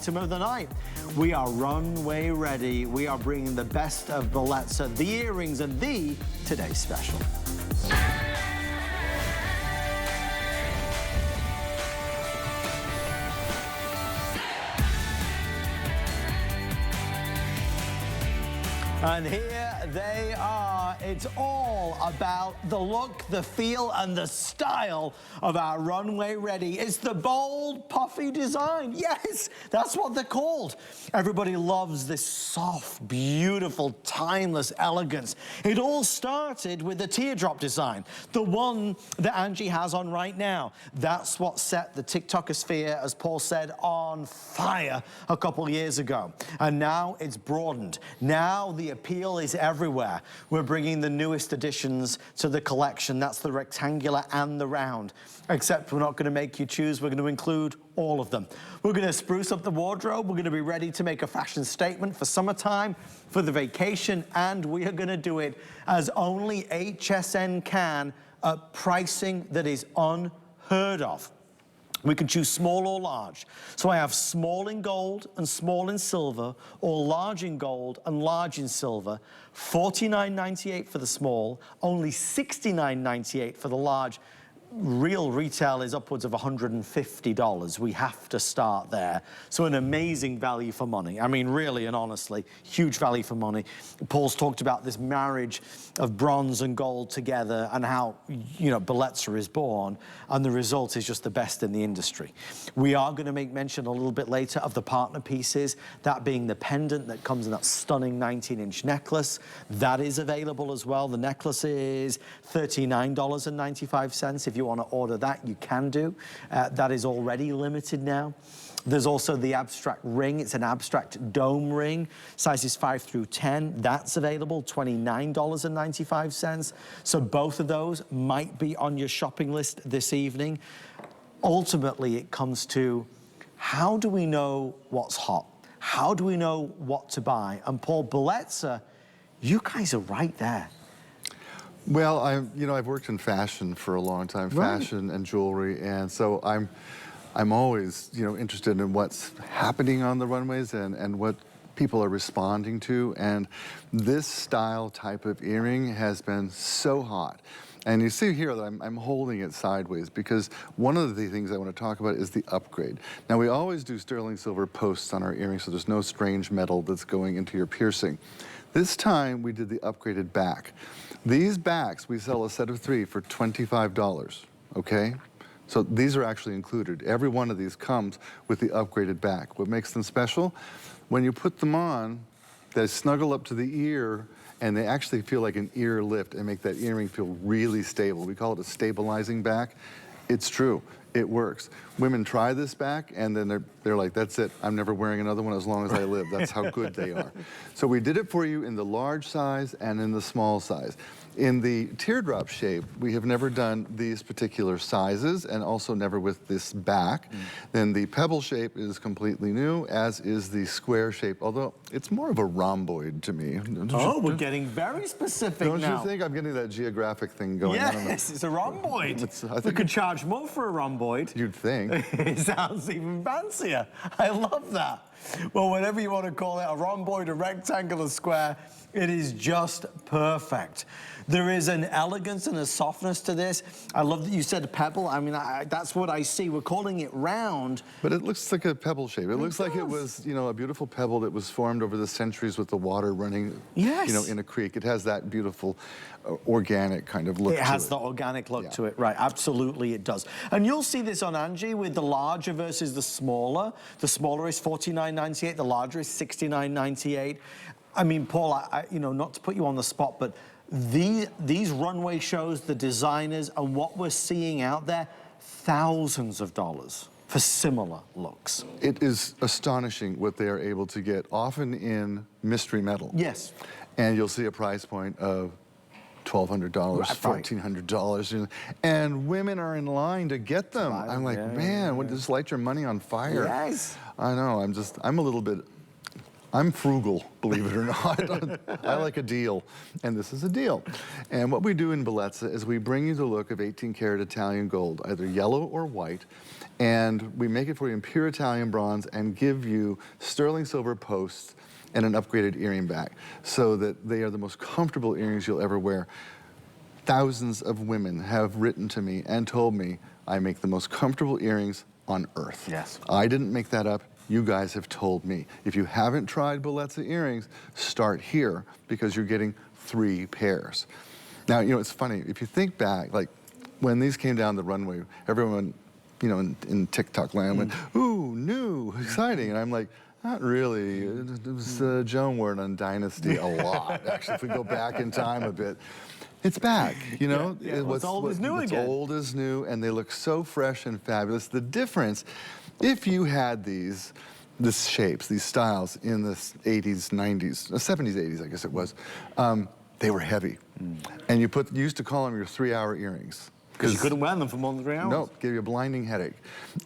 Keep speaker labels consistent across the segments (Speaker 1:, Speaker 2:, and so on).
Speaker 1: item of the night. We are runway ready. We are bringing the best of Bellezza, the earrings, and the today's special. And here they are. It's all about the look, the feel, and the style of our runway ready. It's the bold, puffy design. Yes, that's what they're called. Everybody loves this soft, beautiful, timeless elegance. It all started with the teardrop design, the one that Angie has on right now. That's what set the TikTokosphere, as Paul said, on fire a couple years ago. And now it's broadened. Now the appeal is everywhere. We're bringing the newest additions to the collection. That's the rectangular and the round. Except we're not going to make you choose. We're going to include all of them. We're going to spruce up the wardrobe. We're going to be ready to make a fashion statement for summertime, for the vacation, and we are going to do it as only HSN can at pricing that is unheard of. We can choose small or large. So I have small in gold and small in silver, or large in gold and large in silver. $49.98 for the small, only $69.98 for the large. Real retail is upwards of $150. We have to start there. So an amazing value for money. I mean, really and honestly, huge value for money. Paul's talked about this marriage of bronze and gold together and how, you know, Bellezza is born, and the result is just the best in the industry. We are going to make mention a little bit later of the partner pieces, that being the pendant that comes in that stunning 19-inch necklace. That is available as well. The necklace is $39.95. If you want to order that, you can do. That is already limited now. There's also the abstract ring. It's an abstract dome ring, sizes 5 through 10. That's available, $29.95. So both of those might be on your shopping list this evening. Ultimately, it comes to, how do we know what's hot? How do we know what to buy? And Paul, Bellezza, you guys are right there.
Speaker 2: Well, I've worked in fashion for a long time, fashion and jewelry, and so I'm always, interested in what's happening on the runways and what people are responding to. And this style type of earring has been so hot. And you see here that I'm holding it sideways because one of the things I want to talk about is the upgrade. Now, we always do sterling silver posts on our earrings, so there's no strange metal that's going into your piercing. This time, we did the upgraded back. These backs, we sell a set of 3 for $25, okay? So these are actually included. Every one of these comes with the upgraded back. What makes them special? When you put them on, they snuggle up to the ear, and they actually feel like an ear lift and make that earring feel really stable. We call it a stabilizing back. It's true. It works. Women try this back, and then they're like, that's it. I'm never wearing another one as long as I live. That's how good they are. So we did it for you in the large size and in the small size. In the teardrop shape, we have never done these particular sizes, and also never with this back. Then the pebble shape is completely new, as is the square shape, although it's more of a rhomboid to me.
Speaker 1: We're getting very specific now.
Speaker 2: Don't you think I'm getting that geographic thing going on?
Speaker 1: Yes, it's a rhomboid. We could charge more for a rhomboid.
Speaker 2: You'd think.
Speaker 1: It sounds even fancier. I love that. Well, whatever you want to call it, a rhomboid, a rectangle, a square, it is just perfect. There is an elegance and a softness to this. I love that you said pebble. I mean, that's what I see. We're calling it round.
Speaker 2: But it looks like a pebble shape. It looks like it was, a beautiful pebble that was formed over the centuries with the water running, in a creek. It has that beautiful organic kind of look to it.
Speaker 1: It has the organic look to it, right. Absolutely, it does. And you'll see this on Angie with the larger versus the smaller. The smaller is $49.98. The larger is $69.98. I mean, Paul, not to put you on the spot, but these runway shows, the designers, and what we're seeing out there, thousands of dollars for similar looks.
Speaker 2: It is astonishing what they are able to get, often in mystery metal.
Speaker 1: Yes.
Speaker 2: And you'll see a price point of $1,200, $1,400, and women are in line to get them. I'm like, man, what, just light your money on fire.
Speaker 1: Yes.
Speaker 2: I know, I'm a little bit I'm frugal, believe it or not. I like a deal, and this is a deal. And what we do in Bellezza is we bring you the look of 18-karat Italian gold, either yellow or white, and we make it for you in pure Italian bronze and give you sterling silver posts and an upgraded earring back so that they are the most comfortable earrings you'll ever wear. Thousands of women have written to me and told me I make the most comfortable earrings on earth.
Speaker 1: Yes.
Speaker 2: I didn't make that up. You guys have told me. If you haven't tried Bellezza earrings, start here because you're getting 3 pairs. Now, you know, it's funny. If you think back, like when these came down the runway, everyone, you know, in TikTok land went, ooh, new, exciting. And I'm like, not really. It was Joan wore it on Dynasty a lot, actually, if we go back in time a bit. It's back, you know?
Speaker 1: Yeah, what's old is new again.
Speaker 2: What's old is new, and they look so fresh and fabulous. The difference, if you had these shapes, these styles in the 80s, 90s, 70s, 80s, I guess it was, they were heavy. And you used to call them your 3-hour earrings.
Speaker 1: Because you couldn't wear them for more than 3 hours?
Speaker 2: No, gave you a blinding headache.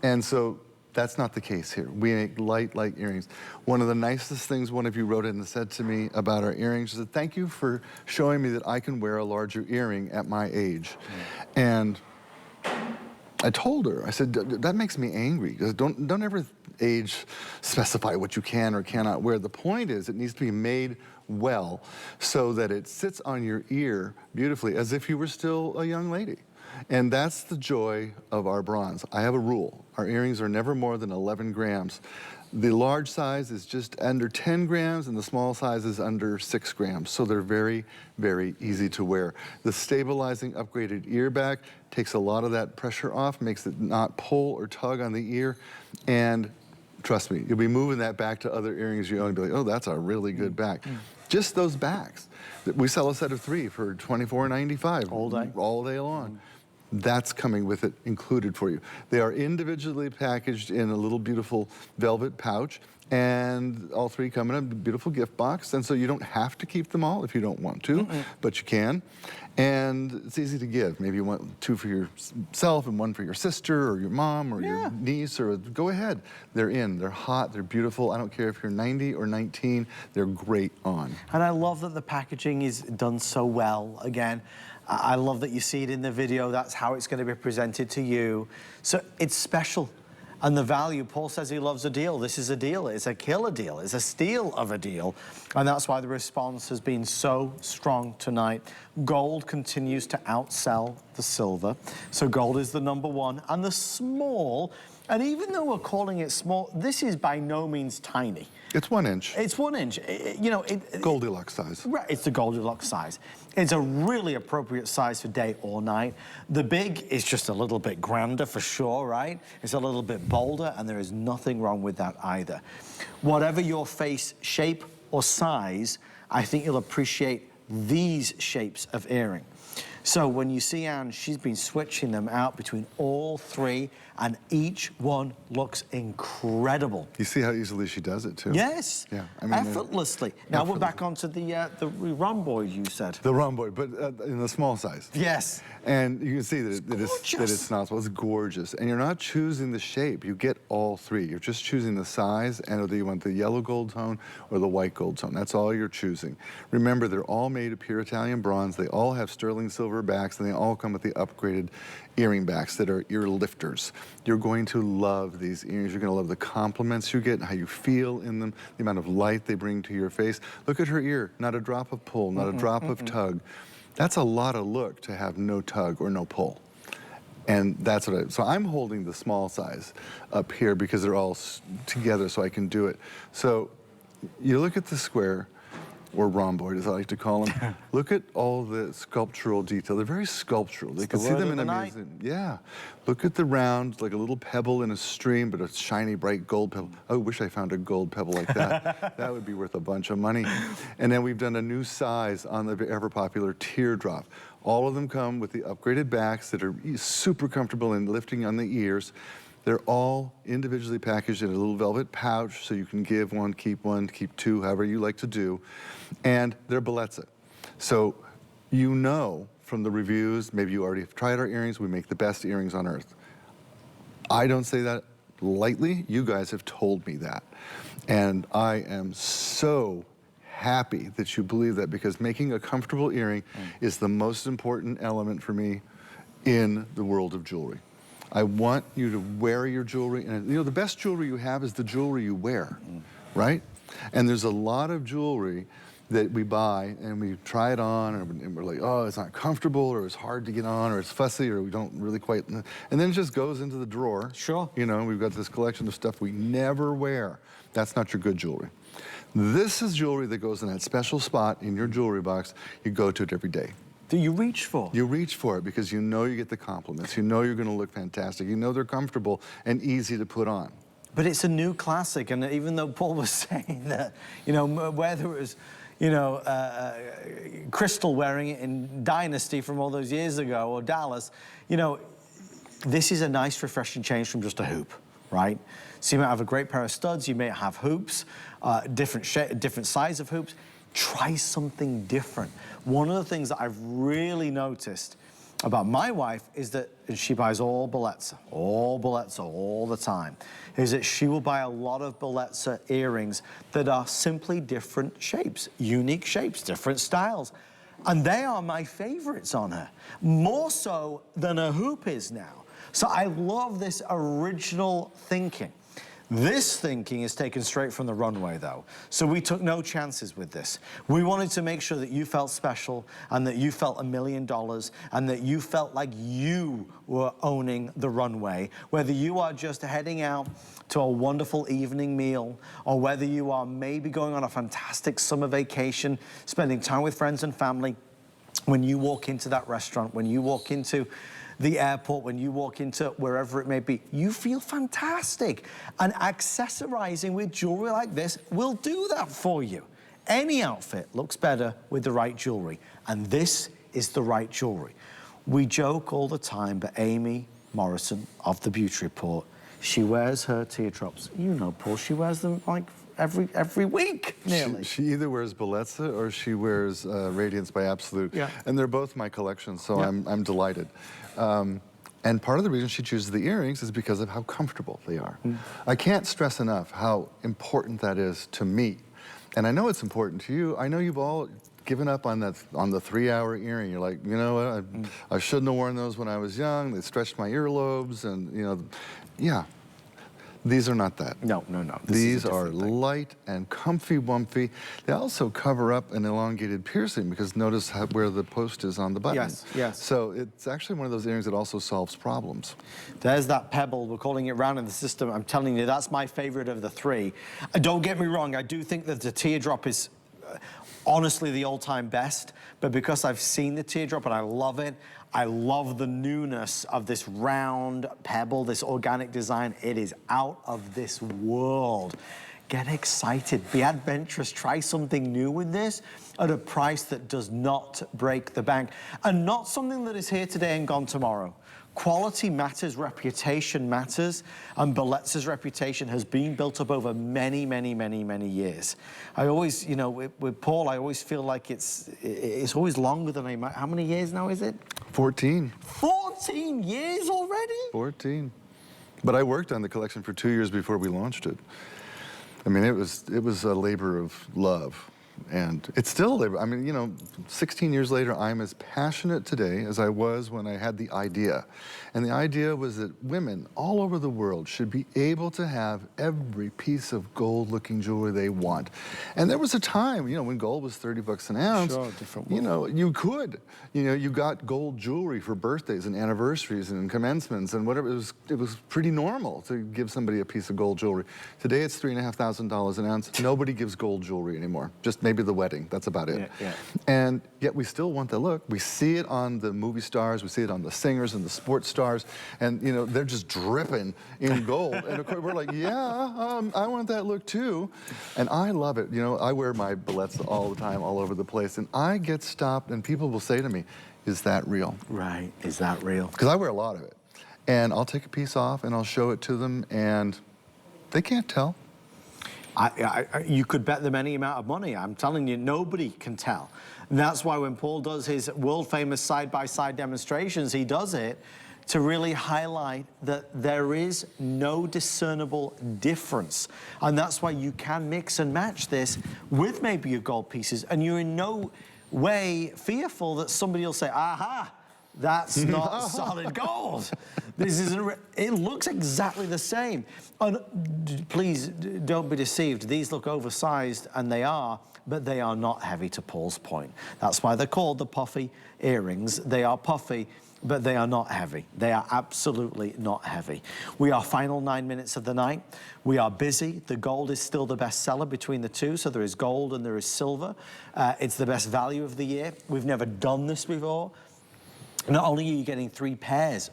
Speaker 2: And so that's not the case here. We make light earrings. One of the nicest things one of you wrote in and said to me about our earrings is that thank you for showing me that I can wear a larger earring at my age. And I told her, I said, that makes me angry. Because don't ever age specify what you can or cannot wear. The point is it needs to be made well so that it sits on your ear beautifully as if you were still a young lady. And that's the joy of our bronze. I have a rule. Our earrings are never more than 11 grams. The large size is just under 10 grams and the small size is under 6 grams. So they're very, very easy to wear. The stabilizing upgraded ear back takes a lot of that pressure off, makes it not pull or tug on the ear. And trust me, you'll be moving that back to other earrings you own and be like, oh, that's a really good back. Just those backs. We sell a set of 3 for $24.95.
Speaker 1: All day?
Speaker 2: All day long. That's coming with it included for you. They are individually packaged in a little beautiful velvet pouch, and all 3 come in a beautiful gift box, and so you don't have to keep them all if you don't want to, but you can. And it's easy to give. Maybe you want 2 for yourself and 1 for your sister or your mom or your niece, or go ahead. They're in, they're hot, they're beautiful. I don't care if you're 90 or 19, they're great on.
Speaker 1: And I love that the packaging is done so well. Again, I love that you see it in the video. That's how it's going to be presented to you. So it's special. And the value, Paul says he loves a deal. This is a deal. It's a killer deal. It's a steal of a deal. And that's why the response has been so strong tonight. Gold continues to outsell the silver. So gold is the #1. And the small, and even though we're calling it small, this is by no means tiny.
Speaker 2: It's 1 inch.
Speaker 1: It's 1 inch. You know,
Speaker 2: Goldilocks size.
Speaker 1: Right, it's the Goldilocks size. It's a really appropriate size for day or night. The big is just a little bit grander for sure, right? It's a little bit bolder, and there is nothing wrong with that either. Whatever your face shape or size, I think you'll appreciate these shapes of earring. So when you see Anne, she's been switching them out between all 3, and each one looks incredible.
Speaker 2: You see how easily she does it too?
Speaker 1: Yes,
Speaker 2: yeah, I mean,
Speaker 1: effortlessly. Now we're back onto the rhomboid, you said.
Speaker 2: The rhomboid, but in the small size.
Speaker 1: Yes.
Speaker 2: And you can see that it's not, it's gorgeous. And you're not choosing the shape, you get all 3. You're just choosing the size, and whether you want the yellow gold tone or the white gold tone. That's all you're choosing. Remember, they're all made of pure Italian bronze. They all have sterling silver backs, and they all come with the upgraded earring backs that are ear lifters. You're going to love these earrings. You're going to love the compliments you get and how you feel in them, the amount of light they bring to your face. Look at her ear, not a drop of pull, not a drop of tug. That's a lot of look to have no tug or no pull. And that's what so I'm holding the small size up here because they're all together so I can do it. So you look at the square, or rhomboid as I like to call them. Look at all the sculptural detail. They're very sculptural. They can see them in a museum. Yeah. Look at the round, like a little pebble in a stream, but a shiny, bright gold pebble. I wish I found a gold pebble like that. That would be worth a bunch of money. And then we've done a new size on the ever popular teardrop. All of them come with the upgraded backs that are super comfortable in lifting on the ears. They're all individually packaged in a little velvet pouch, so you can give 1, keep 2, however you like to do. And they're Bellezza. So you know from the reviews, maybe you already have tried our earrings, we make the best earrings on earth. I don't say that lightly. You guys have told me that. And I am so happy that you believe that, because making a comfortable earring is the most important element for me in the world of jewelry. I want you to wear your jewelry, and you know, the best jewelry you have is the jewelry you wear, right? And there's a lot of jewelry that we buy and we try it on and we're like, oh, it's not comfortable, or it's hard to get on, or it's fussy, or we don't really quite, and then it just goes into the drawer.
Speaker 1: Sure.
Speaker 2: You know, we've got this collection of stuff we never wear. That's not your good jewelry. This is jewelry that goes in that special spot in your jewelry box. You go to it every day.
Speaker 1: Do you reach for?
Speaker 2: You reach for it because you know you get the compliments. You know you're going to look fantastic. You know they're comfortable and easy to put on.
Speaker 1: But it's a new classic, and even though Paul was saying that, you know, whether it was, you know, Crystal wearing it in Dynasty from all those years ago, or Dallas, you know, this is a nice, refreshing change from just a hoop, right? So you might have a great pair of studs, you may have hoops, different size of hoops. Try something different. One of the things that I've really noticed about my wife is that she buys all Bellezza all the time, is that she will buy a lot of Bellezza earrings that are simply different shapes, unique shapes, different styles. And they are my favorites on her, more so than a hoop is now. So I love this original thinking. This thinking is taken straight from the runway, though. So we took no chances with this. We wanted to make sure that you felt special, and that you felt $1 million, and that you felt like you were owning the runway. Whether you are just heading out to a wonderful evening meal, or whether you are maybe going on a fantastic summer vacation, spending time with friends and family, when you walk into that restaurant, when you walk into the airport, when you walk into wherever it may be, you feel fantastic. And accessorizing with jewelry like this will do that for you. Any outfit looks better with the right jewelry, and this is the right jewelry. We joke all the time, but Amy Morrison of the Beauty Report, she wears her teardrops. You know, Paul, she wears them like every week, nearly.
Speaker 2: She either wears Bellezza or she wears Radiance by Absolute.
Speaker 1: Yeah.
Speaker 2: And they're both my collection, so
Speaker 1: Yeah.
Speaker 2: I'm delighted. And part of the reason she chooses the earrings is because of how comfortable they are. I can't stress enough how important that is to me. And I know it's important to you. I know you've all given up on the 3-hour earring. You're like, you know what, I shouldn't have worn those when I was young. They stretched my earlobes, and you know, yeah. These are not that.
Speaker 1: No.
Speaker 2: These are light and comfy-wumpy. They also cover up an elongated piercing, because notice where the post is on the button.
Speaker 1: Yes.
Speaker 2: So it's actually one of those earrings that also solves problems.
Speaker 1: There's that pebble. We're calling it round in the system. I'm telling you, that's my favorite of the three. Don't get me wrong. I do think that the teardrop is honestly the all-time best, but because I've seen the teardrop and I love it, I love the newness of this round pebble, this organic design. It is out of this world. Get excited, be adventurous, try something new with this at a price that does not break the bank, and not something that is here today and gone tomorrow. Quality matters, reputation matters, and Bellezza's reputation has been built up over many years. I always, you know, with Paul, I always feel like it's always longer than how many years now is it?
Speaker 2: 14.
Speaker 1: 14 years already?
Speaker 2: 14. But I worked on the collection for 2 years before we launched it. I mean, it was a labor of love. And it's still a labor. I mean, you know, 16 years later, I'm as passionate today as I was when I had the idea. And the idea was that women all over the world should be able to have every piece of gold-looking jewelry they want. And there was a time, you know, when gold was 30 bucks an ounce.
Speaker 1: Sure, different
Speaker 2: you know, you could. You know, you got gold jewelry for birthdays and anniversaries and commencements and whatever. It was pretty normal to give somebody a piece of gold jewelry. Today, it's $3,500 an ounce. Nobody gives gold jewelry anymore. Just maybe the wedding, that's about it.
Speaker 1: Yeah.
Speaker 2: And yet we still want the look. We see it on the movie stars, we see it on the singers and the sports stars, and you know, they're just dripping in gold. And of course we're like, yeah, I want that look too. And I love it. You know, I wear my Bellezza all the time, all over the place, and I get stopped and people will say to me, is that real?
Speaker 1: Right, is that real?
Speaker 2: Because I wear a lot of it. And I'll take a piece off and I'll show it to them, and they can't tell.
Speaker 1: You could bet them any amount of money. I'm telling you, nobody can tell. And that's why when Paul does his world-famous side-by-side demonstrations, he does it to really highlight that there is no discernible difference. And that's why you can mix and match this with maybe your gold pieces, and you're in no way fearful that somebody will say, aha, that's not solid gold. This isn't, it looks exactly the same. And please don't be deceived. These look oversized, and they are, but they are not heavy, to Paul's point. That's why they're called the puffy earrings. They are puffy, but they are not heavy. They are absolutely not heavy. We are final 9 minutes of the night. We are busy. The gold is still the best seller between the two. So there is gold and there is silver. It's the best value of the year. We've never done this before. Not only are you getting 3 pairs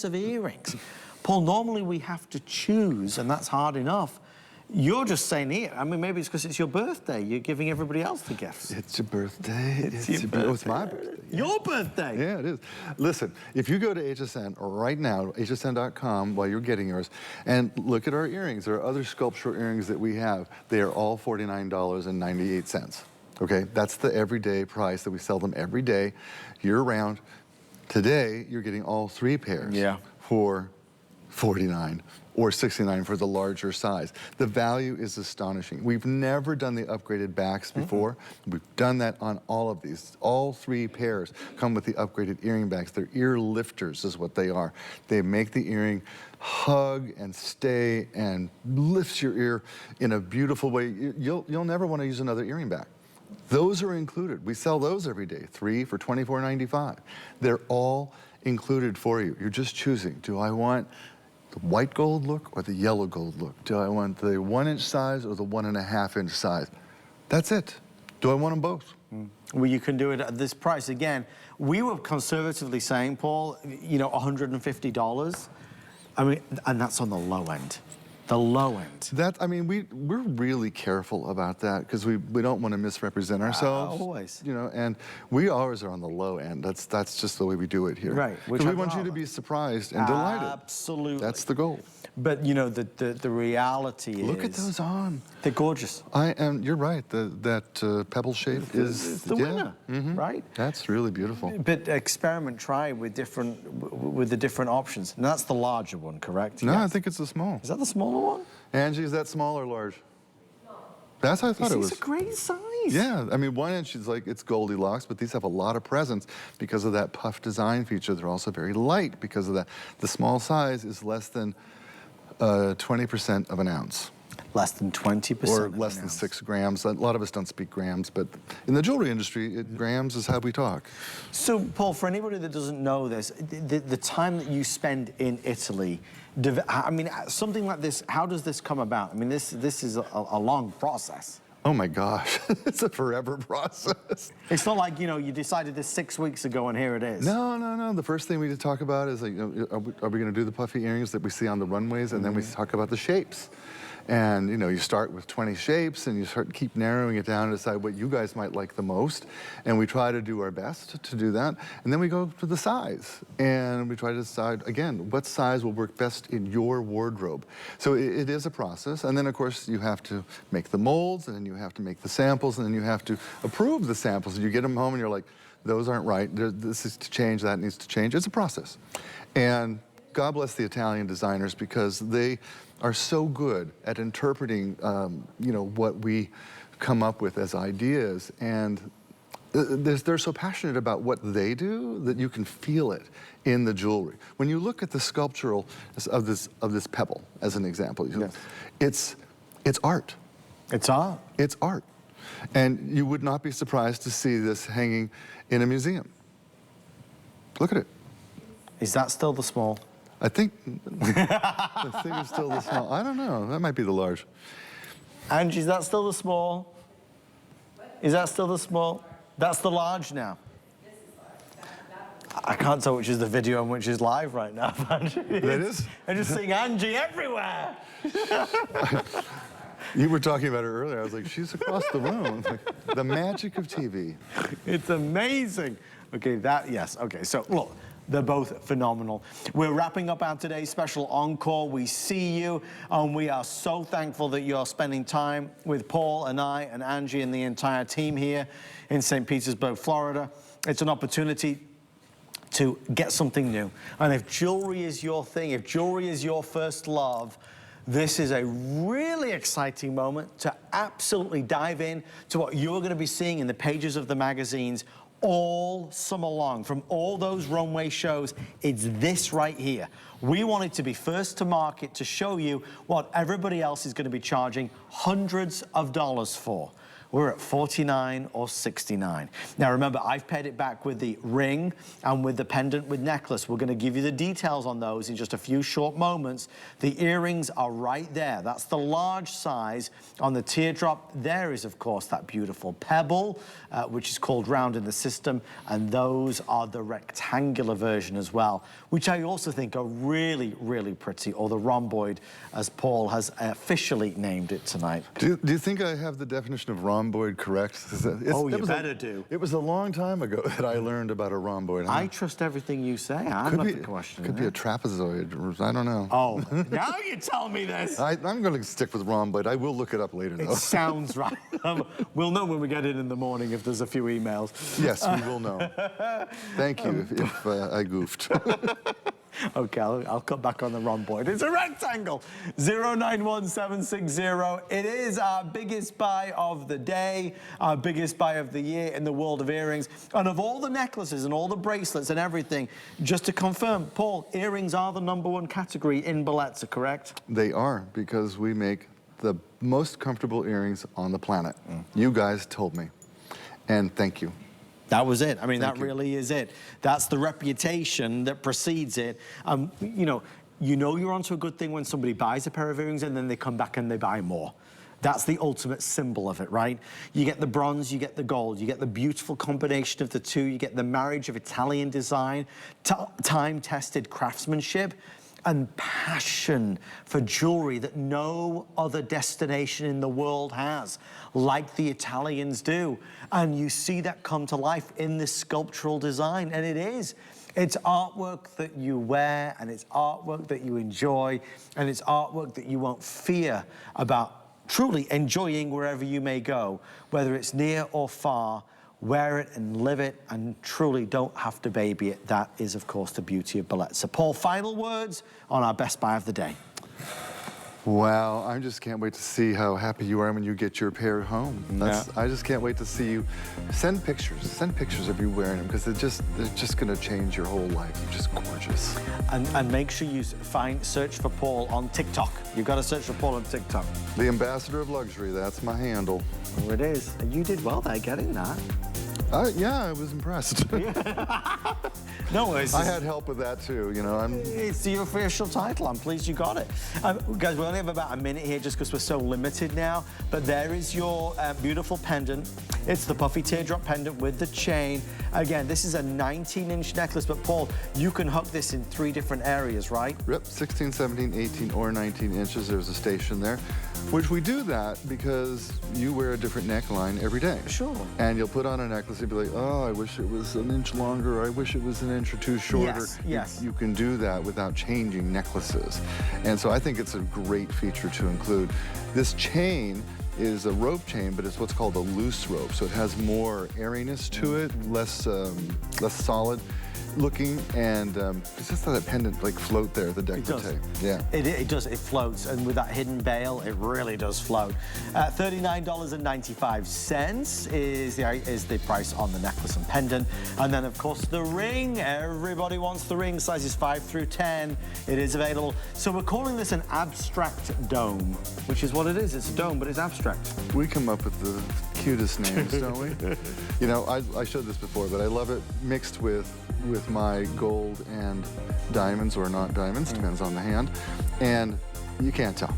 Speaker 1: of earrings. Paul, normally we have to choose, and that's hard enough. You're just saying here, I mean, maybe it's because it's your birthday. You're giving everybody else the gifts.
Speaker 2: It's your birthday. It's your
Speaker 1: birthday.
Speaker 2: Oh, it's my birthday. Yeah.
Speaker 1: Your birthday.
Speaker 2: Yeah, it is. Listen, if you go to HSN right now, hsn.com, while you're getting yours, and look at our earrings. There are other sculptural earrings that we have. They are all $49.98. Okay, that's the everyday price that we sell them every day, year-round. Today, you're getting all 3 pairs for $49 or $69 for the larger size. The value is astonishing. We've never done the upgraded backs before. We've done that on all of these. All 3 pairs come with the upgraded earring backs. They're ear lifters is what they are. They make the earring hug and stay and lifts your ear in a beautiful way. You'll never want to use another earring back. Those are included. We sell those every day, 3 for $24.95. They're all included for you. You're just choosing, do I want the white gold look or the yellow gold look? Do I want the 1-inch size or the 1.5-inch size? That's it. Do I want them both?
Speaker 1: Well, you can do it at this price. Again, we were conservatively saying, Paul, you know, $150. I mean, and that's on the low end. The low end.
Speaker 2: That, I mean, we're really careful about that because we don't want to misrepresent ourselves.
Speaker 1: Always.
Speaker 2: You know, and we always are on the low end. That's just the way we do it here.
Speaker 1: Right.
Speaker 2: Because we want you to be surprised and delighted.
Speaker 1: Absolutely.
Speaker 2: That's the goal.
Speaker 1: But you know, the reality is.
Speaker 2: Look at those on.
Speaker 1: They're gorgeous.
Speaker 2: You're right. That pebble shape is
Speaker 1: the winner, right?
Speaker 2: That's really beautiful.
Speaker 1: But experiment, try with the different options. And that's the larger one, correct?
Speaker 2: No,
Speaker 1: Yes.
Speaker 2: I think it's the small.
Speaker 1: Is that the smaller one?
Speaker 2: Angie, is that small or large? That's how I thought it was.
Speaker 1: It's a great size.
Speaker 2: Yeah, I mean, 1 inch is like, it's Goldilocks, but these have a lot of presence because of that puff design feature. They're also very light because of that. The small size is less than 20% of an ounce.
Speaker 1: Less than 20%.
Speaker 2: Or less than 6 grams. A lot of us don't speak grams, but in the jewelry industry, grams is how we talk.
Speaker 1: So, Paul, for anybody that doesn't know this, the time that you spend in Italy, I mean, something like this, how does this come about? I mean, this is a long process.
Speaker 2: Oh my gosh, it's a forever process.
Speaker 1: It's not like, you know, you decided this 6 weeks ago and here it is.
Speaker 2: No. The first thing we talk about is, like, you know, are we going to do the puffy earrings that we see on the runways? And then we talk about the shapes. And, you know, you start with 20 shapes and you keep narrowing it down to decide what you guys might like the most. And we try to do our best to do that. And then we go to the size. And we try to decide, again, what size will work best in your wardrobe. So it is a process. And then, of course, you have to make the molds, and then you have to make the samples, and then you have to approve the samples. And you get them home and you're like, those aren't right. This is to change, that needs to change. It's a process. And God bless the Italian designers, because they are so good at interpreting, you know, what we come up with as ideas, and they're so passionate about what they do that you can feel it in the jewelry. When you look at the sculptural of this pebble, as an example, you know, it's art.
Speaker 1: It's art.
Speaker 2: It's art, and you would not be surprised to see this hanging in a museum. Look at it.
Speaker 1: Is that still the small?
Speaker 2: I think it's still the small. I don't know. That might be the large.
Speaker 1: Angie, is that still the small? Is that still the small? That's the large now. I can't tell which is the video and which is live right now.
Speaker 2: That is?
Speaker 1: I'm just seeing Angie everywhere.
Speaker 2: You were talking about her earlier. I was like, she's across the room. Like, the magic of TV.
Speaker 1: It's amazing. Okay, yes. Okay, so look. They're both phenomenal. We're wrapping up our today's special encore. We see you, and we are so thankful that you're spending time with Paul and I and Angie and the entire team here in St. Petersburg, Florida. It's an opportunity to get something new. And if jewelry is your thing, if jewelry is your first love, this is a really exciting moment to absolutely dive in to what you're going to be seeing in the pages of the magazines all summer long. From all those runway shows, it's this right here. We wanted to be first to market to show you what everybody else is going to be charging hundreds of dollars for. We're at $49 or $69. Now remember, I've paired it back with the ring and with the pendant with necklace. We're gonna give you the details on those in just a few short moments. The earrings are right there. That's the large size. On the teardrop, there is of course that beautiful pebble, which is called round in the system, and those are the rectangular version as well, which I also think are really, really pretty, or the rhomboid, as Paul has officially named it tonight.
Speaker 2: Do you think I have the definition of rhomboid correct?
Speaker 1: You better do.
Speaker 2: It was a long time ago that I learned about a rhomboid.
Speaker 1: I trust everything you say. I'm not the question.
Speaker 2: Could be a trapezoid, or I don't know.
Speaker 1: Oh, now you tell me this.
Speaker 2: I'm going to stick with rhomboid. I will look it up later, though.
Speaker 1: It sounds right. We'll know when we get in the morning if there's a few emails.
Speaker 2: Yes, we will know. Thank you if I goofed.
Speaker 1: Okay, I'll cut back on the rhomboid. It's a rectangle. 091760. It is our biggest buy of the day, our biggest buy of the year in the world of earrings. And of all the necklaces and all the bracelets and everything, just to confirm, Paul, earrings are the #1 category in Bellezza, correct?
Speaker 2: They are, because we make the most comfortable earrings on the planet. You guys told me, and thank you.
Speaker 1: That was it. I mean, that really is it. That's the reputation that precedes it. You know you're onto a good thing when somebody buys a pair of earrings and then they come back and they buy more. That's the ultimate symbol of it, right? You get the bronze, you get the gold, you get the beautiful combination of the two, you get the marriage of Italian design, time-tested craftsmanship, and passion for jewelry that no other destination in the world has, like the Italians do. And you see that come to life in this sculptural design, and it is. It's artwork that you wear, and it's artwork that you enjoy, and it's artwork that you won't fear about truly enjoying wherever you may go, whether it's near or far. Wear it and live it, and truly don't have to baby it. That is, of course, the beauty of Bellezza. Paul, final words on our best buy of the day.
Speaker 2: Wow, I just can't wait to see how happy you are when you get your pair home. I just can't wait to see you. Send pictures of you wearing them, because they're just going to change your whole life. You're just gorgeous.
Speaker 1: And make sure you search for Paul on TikTok. You've got to search for Paul on TikTok.
Speaker 2: The Ambassador of Luxury, that's my handle.
Speaker 1: Oh, it is. You did well there getting that.
Speaker 2: Yeah, I was impressed.
Speaker 1: No worries.
Speaker 2: I had help with that too, you know.
Speaker 1: It's the official title. I'm pleased you got it. Guys, we only have about a minute here just because we're so limited now, but there is your beautiful pendant. It's the puffy teardrop pendant with the chain. Again, this is a 19-inch necklace, but Paul, you can hook this in 3 different areas, right?
Speaker 2: Yep, 16, 17, 18, or 19 inches. There's a station there, which we do that because you wear a different neckline every day.
Speaker 1: Sure.
Speaker 2: And you'll put on a necklace and be like, oh, I wish it was an inch longer. I wish it was an inch or 2 shorter.
Speaker 1: Yes.
Speaker 2: You can do that without changing necklaces. And so I think it's a great feature to include. This chain is a rope chain, but it's what's called a loose rope. So it has more airiness to it, less solid looking, and it's just that pendant like float there, the décolleté. Yeah.
Speaker 1: It does, it floats, and with that hidden bail, it really does float. $39.95 is the price on the necklace and pendant. And then of course the ring, everybody wants the ring, sizes 5 through 10. It is available. So we're calling this an abstract dome, which is what it is. It's a dome, but it's abstract.
Speaker 2: We come up with the cutest names, don't we? You know, I showed this before, but I love it mixed with my gold and diamonds, or not diamonds, depends on the hand, and you can't tell.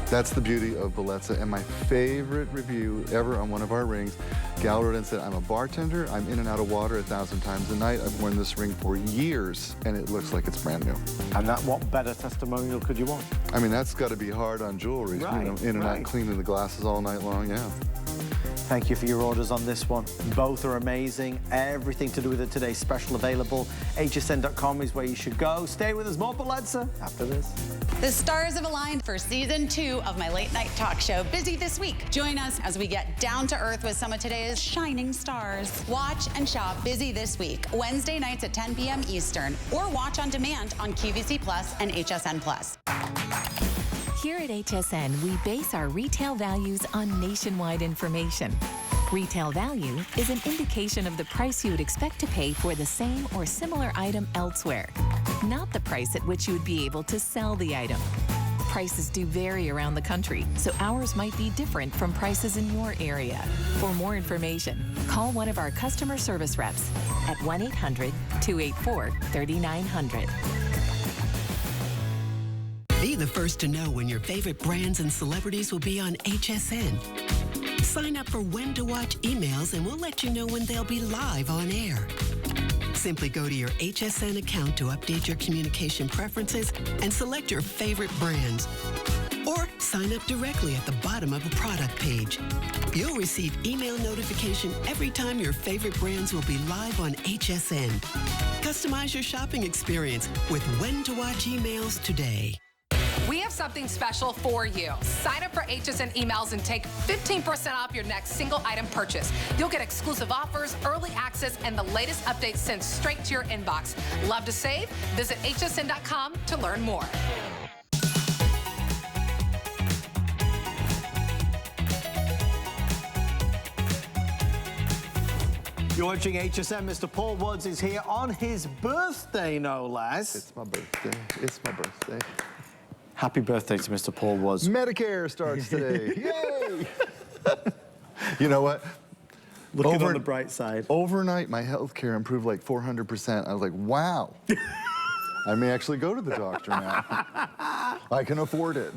Speaker 2: That's the beauty of Bellezza. And my favorite review ever on one of our rings, gal wrote in and said, I'm a bartender, I'm in and out of water 1,000 times a night, I've worn this ring for years, and it looks like it's brand new.
Speaker 1: And what better testimonial could you want?
Speaker 2: I mean, that's got to be hard on jewelry, you know, in and out cleaning the glasses all night long, yeah.
Speaker 1: Thank you for your orders on this one. Both are amazing. Everything to do with it today, special available. hsn.com is where you should go. Stay with us. More Bellezza after this.
Speaker 3: The stars have aligned for season 2 of my late night talk show, Busy This Week. Join us as we get down to earth with some of today's shining stars. Watch and shop Busy This Week, Wednesday nights at 10 p.m. Eastern, or watch on demand on QVC Plus and HSN Plus.
Speaker 4: Here at HSN, we base our retail values on nationwide information. Retail value is an indication of the price you would expect to pay for the same or similar item elsewhere, not the price at which you would be able to sell the item. Prices do vary around the country, so ours might be different from prices in your area. For more information, call one of our customer service reps at 1-800-284-3900.
Speaker 5: Be the first to know when your favorite brands and celebrities will be on HSN. Sign up for When to Watch emails and we'll let you know when they'll be live on air. Simply go to your HSN account to update your communication preferences and select your favorite brands. Or sign up directly at the bottom of a product page. You'll receive email notification every time your favorite brands will be live on HSN. Customize your shopping experience with When to Watch emails today.
Speaker 6: We have something special for you. Sign up for HSN emails and take 15% off your next single item purchase. You'll get exclusive offers, early access, and the latest updates sent straight to your inbox. Love to save? Visit hsn.com to learn more.
Speaker 1: You're watching HSN. Mr. Paul Woods is here on his birthday, no less.
Speaker 2: It's my birthday. It's my birthday.
Speaker 1: Happy birthday to Mr. Paul Woods.
Speaker 2: Medicare starts today. Yay! You know what?
Speaker 1: Looking on the bright side.
Speaker 2: Overnight, my health care improved like 400%. I was like, wow. I may actually go to the doctor now. I can afford it.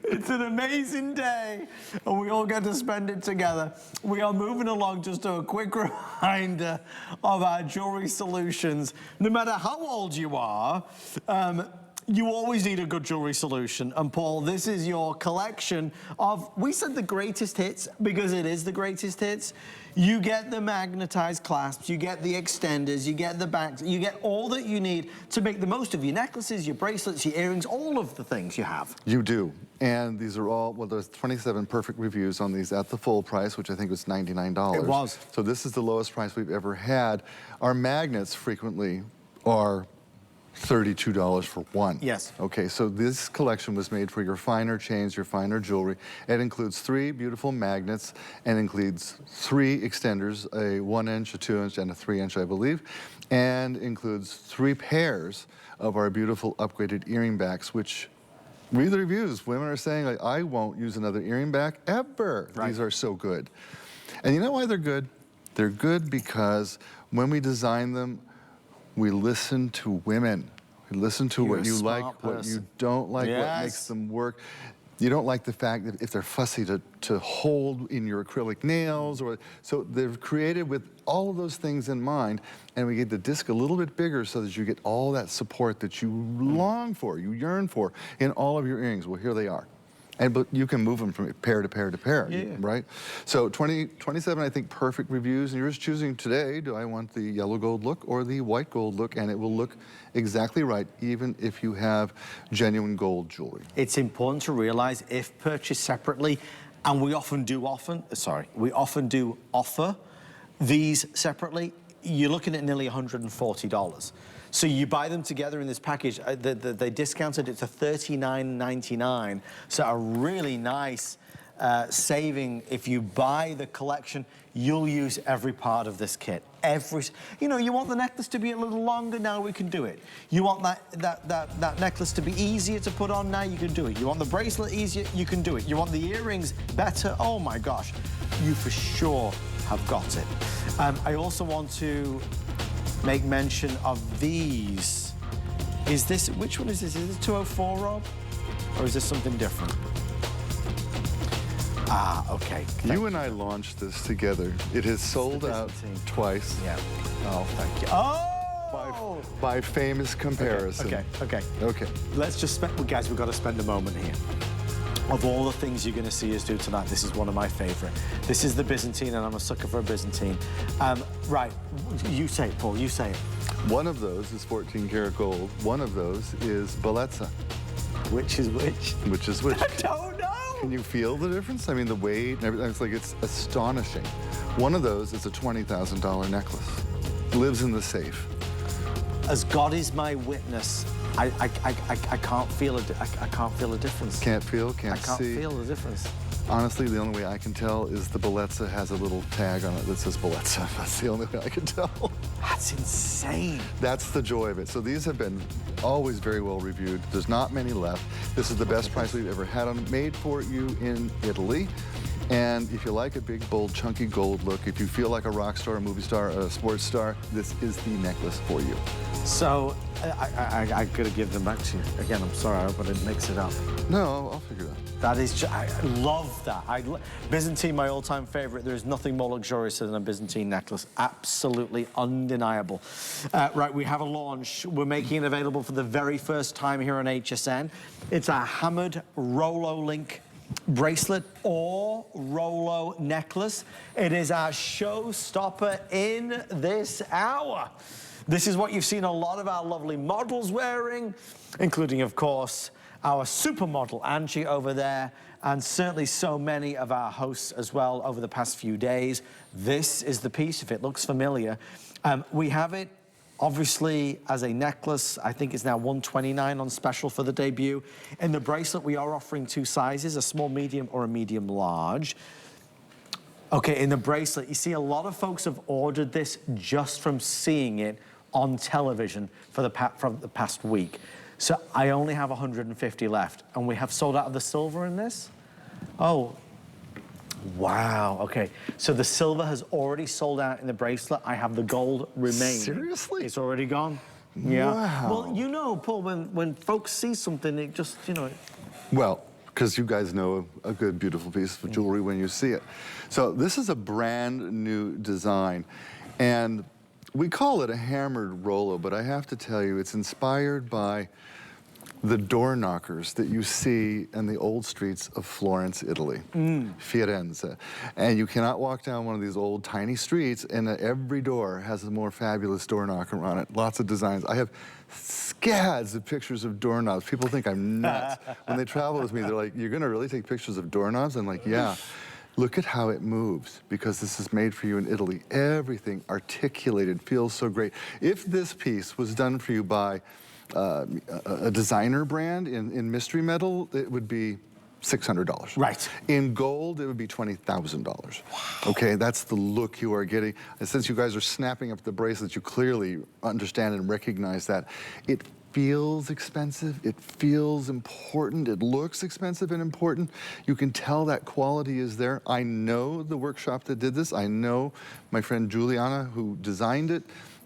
Speaker 1: It's an amazing day, and we all get to spend it together. We are moving along. Just a quick reminder of our jewelry solutions. No matter how old you are, you always need a good jewelry solution. And Paul, this is your collection of, we said the greatest hits because it is the greatest hits. You get the magnetized clasps, you get the extenders, you get the backs, you get all that you need to make the most of your necklaces, your bracelets, your earrings, all of the things you have.
Speaker 2: You do. And these are all, well, there's 27 perfect reviews on these at the full price, which I think was $99.
Speaker 1: It was.
Speaker 2: So this is the lowest price we've ever had. Our magnets frequently are $32 for one.
Speaker 1: Yes.
Speaker 2: Okay, so this collection was made for your finer chains, your finer jewelry. It includes 3 beautiful magnets and includes 3 extenders, a 1-inch, a 2-inch, and a 3-inch, I believe, and includes 3 pairs of our beautiful upgraded earring backs, which read the reviews. Women are saying, like, I won't use another earring back ever. Right. These are so good. And you know why they're good? They're good because when we design them, we listen to women. We listen to what you like, what you don't like, what makes them work. You don't like the fact that if they're fussy to hold in your acrylic nails, or so they're created with all of those things in mind, and we get the disc a little bit bigger so that you get all that support that you long for, you yearn for in all of your earrings. Well, here they are. But you can move them from pair to pair to pair, right? So 27, I think, perfect reviews. And you're just choosing today, do I want the yellow gold look or the white gold look? And it will look exactly right, even if you have genuine gold jewelry.
Speaker 1: It's important to realize if purchased separately, and we often do offer these separately, you're looking at nearly $140. So you buy them together in this package. They discounted it to $39.99. So a really nice saving. If you buy the collection, you'll use every part of this kit. You know, you want the necklace to be a little longer, now we can do it. You want that necklace to be easier to put on, now you can do it. You want the bracelet easier, you can do it. You want the earrings better, oh my gosh, you for sure have got it. I also want to make mention of these. Is this, which one is this? Is this 204, Rob? Or is this something different? Ah, okay.
Speaker 2: You and I launched this together. It has sold out twice.
Speaker 1: Yeah. Oh, thank you. Oh!
Speaker 2: By famous comparison.
Speaker 1: Okay.
Speaker 2: Okay.
Speaker 1: Let's just spend, well, guys, we've got to spend a moment here. Of all the things you're going to see us do tonight, this is one of my favorite. This is the Byzantine, and I'm a sucker for a Byzantine. Right, you say it, Paul, you say it.
Speaker 2: One of those is 14 karat gold. One of those is Bellezza.
Speaker 1: Which is which?
Speaker 2: Which is which?
Speaker 1: I don't know.
Speaker 2: Can you feel the difference? I mean, the weight and everything, it's astonishing. One of those is a $20,000 necklace. Lives in the safe.
Speaker 1: As God is my witness, I can't feel I can't feel a difference.
Speaker 2: Can't feel, can't see.
Speaker 1: I can't feel the difference.
Speaker 2: Honestly, the only way I can tell is the Bellezza has a little tag on it that says Bellezza. That's the only way I can tell.
Speaker 1: That's insane.
Speaker 2: That's the joy of it. So these have been always very well reviewed. There's not many left. This is the best price we've ever had on, made for you in Italy. And if you like a big, bold, chunky gold look, if you feel like a rock star, a movie star, a sports star, this is the necklace for you.
Speaker 1: So, I gotta give them back to you. Again, I'm sorry, I hope I didn't mix it up.
Speaker 2: No, I'll figure it out.
Speaker 1: That is, I love that. Byzantine, my all-time favorite. There is nothing more luxurious than a Byzantine necklace. Absolutely undeniable. Right, we have a launch. We're making it available for the very first time here on HSN. It's a hammered Rolo link bracelet or Rolo necklace. It is our showstopper in this hour. This is what you've seen a lot of our lovely models wearing, including, of course, our supermodel, Angie, over there, and certainly so many of our hosts as well over the past few days. This is the piece, if it looks familiar. We have it, obviously, as a necklace. I think it's now $129 on special for the debut. In the bracelet, we are offering two sizes, a small, medium, or a medium large. Okay, in the bracelet, you see a lot of folks have ordered this just from seeing it on television from the past week. So I only have 150 left, and we have sold out of the silver in this? Oh, wow, okay. So the silver has already sold out in the bracelet. I have the gold remaining.
Speaker 2: Seriously?
Speaker 1: It's already gone. Yeah.
Speaker 2: Wow.
Speaker 1: Well, you know, Paul, when folks see something, it just, you know.
Speaker 2: Well, because you guys know a good, beautiful piece of jewelry when you see it. So this is a brand new design, and we call it a hammered Rolo, but I have to tell you, it's inspired by the door knockers that you see in the old streets of Florence, Italy, Firenze. And you cannot walk down one of these old tiny streets and every door has a more fabulous door knocker on it. Lots of designs. I have scads of pictures of doorknobs. People think I'm nuts. When they travel with me, they're like, you're gonna really take pictures of doorknobs? I'm like, yeah. Look at how it moves, because this is made for you in Italy. Everything articulated, feels so great. If this piece was done for you by a designer brand in mystery metal, it would be $600.
Speaker 1: Right.
Speaker 2: In gold, it would be $20,000. Wow. Okay, that's the look you are getting. And since you guys are snapping up the bracelets, you clearly understand and recognize that. It feels expensive, it feels important, it looks expensive and important. You can tell that quality is there. I know the workshop that did this. I know my friend Juliana who designed it.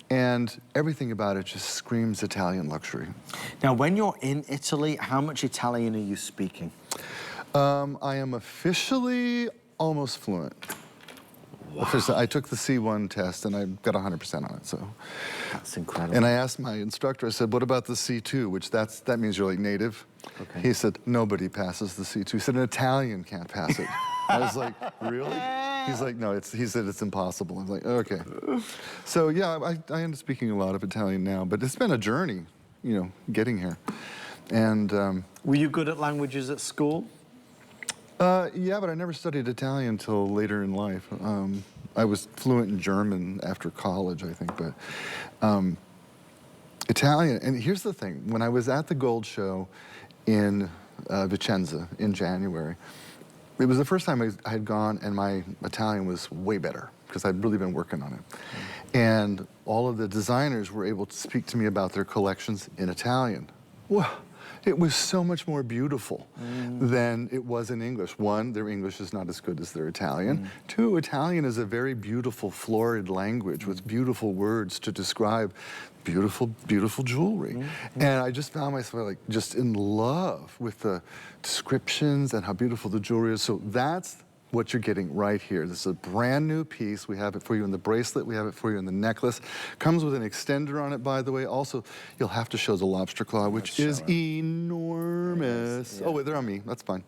Speaker 2: And everything about it just screams Italian luxury.
Speaker 1: Now, when you're in Italy, how much Italian are you speaking?
Speaker 2: I am officially almost fluent. Wow. Officially, I took the C1 test and I got 100% on it, so.
Speaker 1: That's incredible.
Speaker 2: And I asked my instructor, I said, what about the C2, which that means you're like native? Okay. He said, nobody passes the C2. He said, an Italian can't pass it. I was like, really? He's like, no, he said it's impossible. I was like, okay. So yeah, I end up speaking a lot of Italian now, but it's been a journey, you know, getting here. And
Speaker 1: were you good at languages at school?
Speaker 2: Yeah, but I never studied Italian until later in life. I was fluent in German after college, I think, but Italian, and here's the thing, when I was at the Gold Show in Vicenza in January, it was the first time I had gone and my Italian was way better because I'd really been working on it. And all of the designers were able to speak to me about their collections in Italian. Well, it was so much more beautiful than it was in English. One, their English is not as good as their Italian. Two, Italian is a very beautiful, florid language with beautiful words to describe beautiful, beautiful jewelry. And I just found myself like just in love with the descriptions and how beautiful the jewelry is. So that's what you're getting right here. This is a brand new piece. We have it for you in the bracelet. We have it for you in the necklace. Comes with an extender on it, by the way. Also, you'll have to show the lobster claw, which is enormous. Oh, wait, they're on me. That's fine.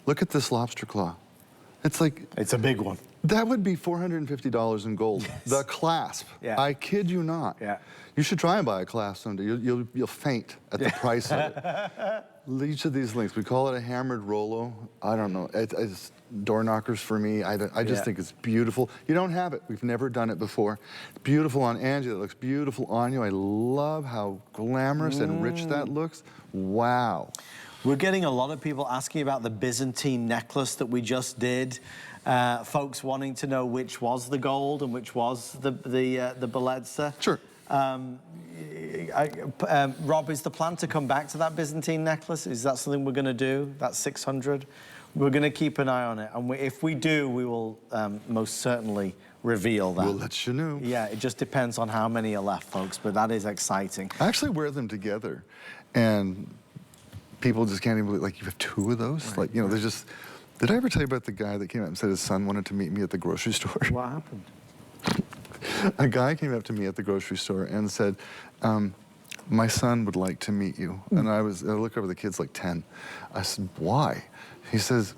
Speaker 2: Look at this lobster claw. It's like...
Speaker 1: It's a big one.
Speaker 2: That would be $450 in gold. Yes. The clasp. Yeah. I kid you not. Yeah. You should try and buy a clasp someday. You'll faint at the price of it. Each of these links, we call it a hammered Rolo. I don't know. It's door knockers for me. I just think it's beautiful. You don't have it. We've never done it before. It's beautiful on Angie. It looks beautiful on you. I love how glamorous and rich that looks. Wow.
Speaker 1: We're getting a lot of people asking about the Byzantine necklace that we just did. Folks wanting to know which was the gold and which was the Bellezza.
Speaker 2: Sure.
Speaker 1: Rob, is the plan to come back to that Byzantine necklace? Is that something we're going to do? That's 600. We're going to keep an eye on it, and if we do, we will most certainly reveal that.
Speaker 2: We'll let you know.
Speaker 1: Yeah, it just depends on how many are left, folks, but that is exciting.
Speaker 2: I actually wear them together, and people just can't even believe, like, you have two of those? Right, like, you know, they're just... Did I ever tell you about the guy that came out and said his son wanted to meet me at the grocery store?
Speaker 1: What happened?
Speaker 2: A guy came up to me at the grocery store and said, my son would like to meet you. And I look over the kid's like 10. I said, why? He says,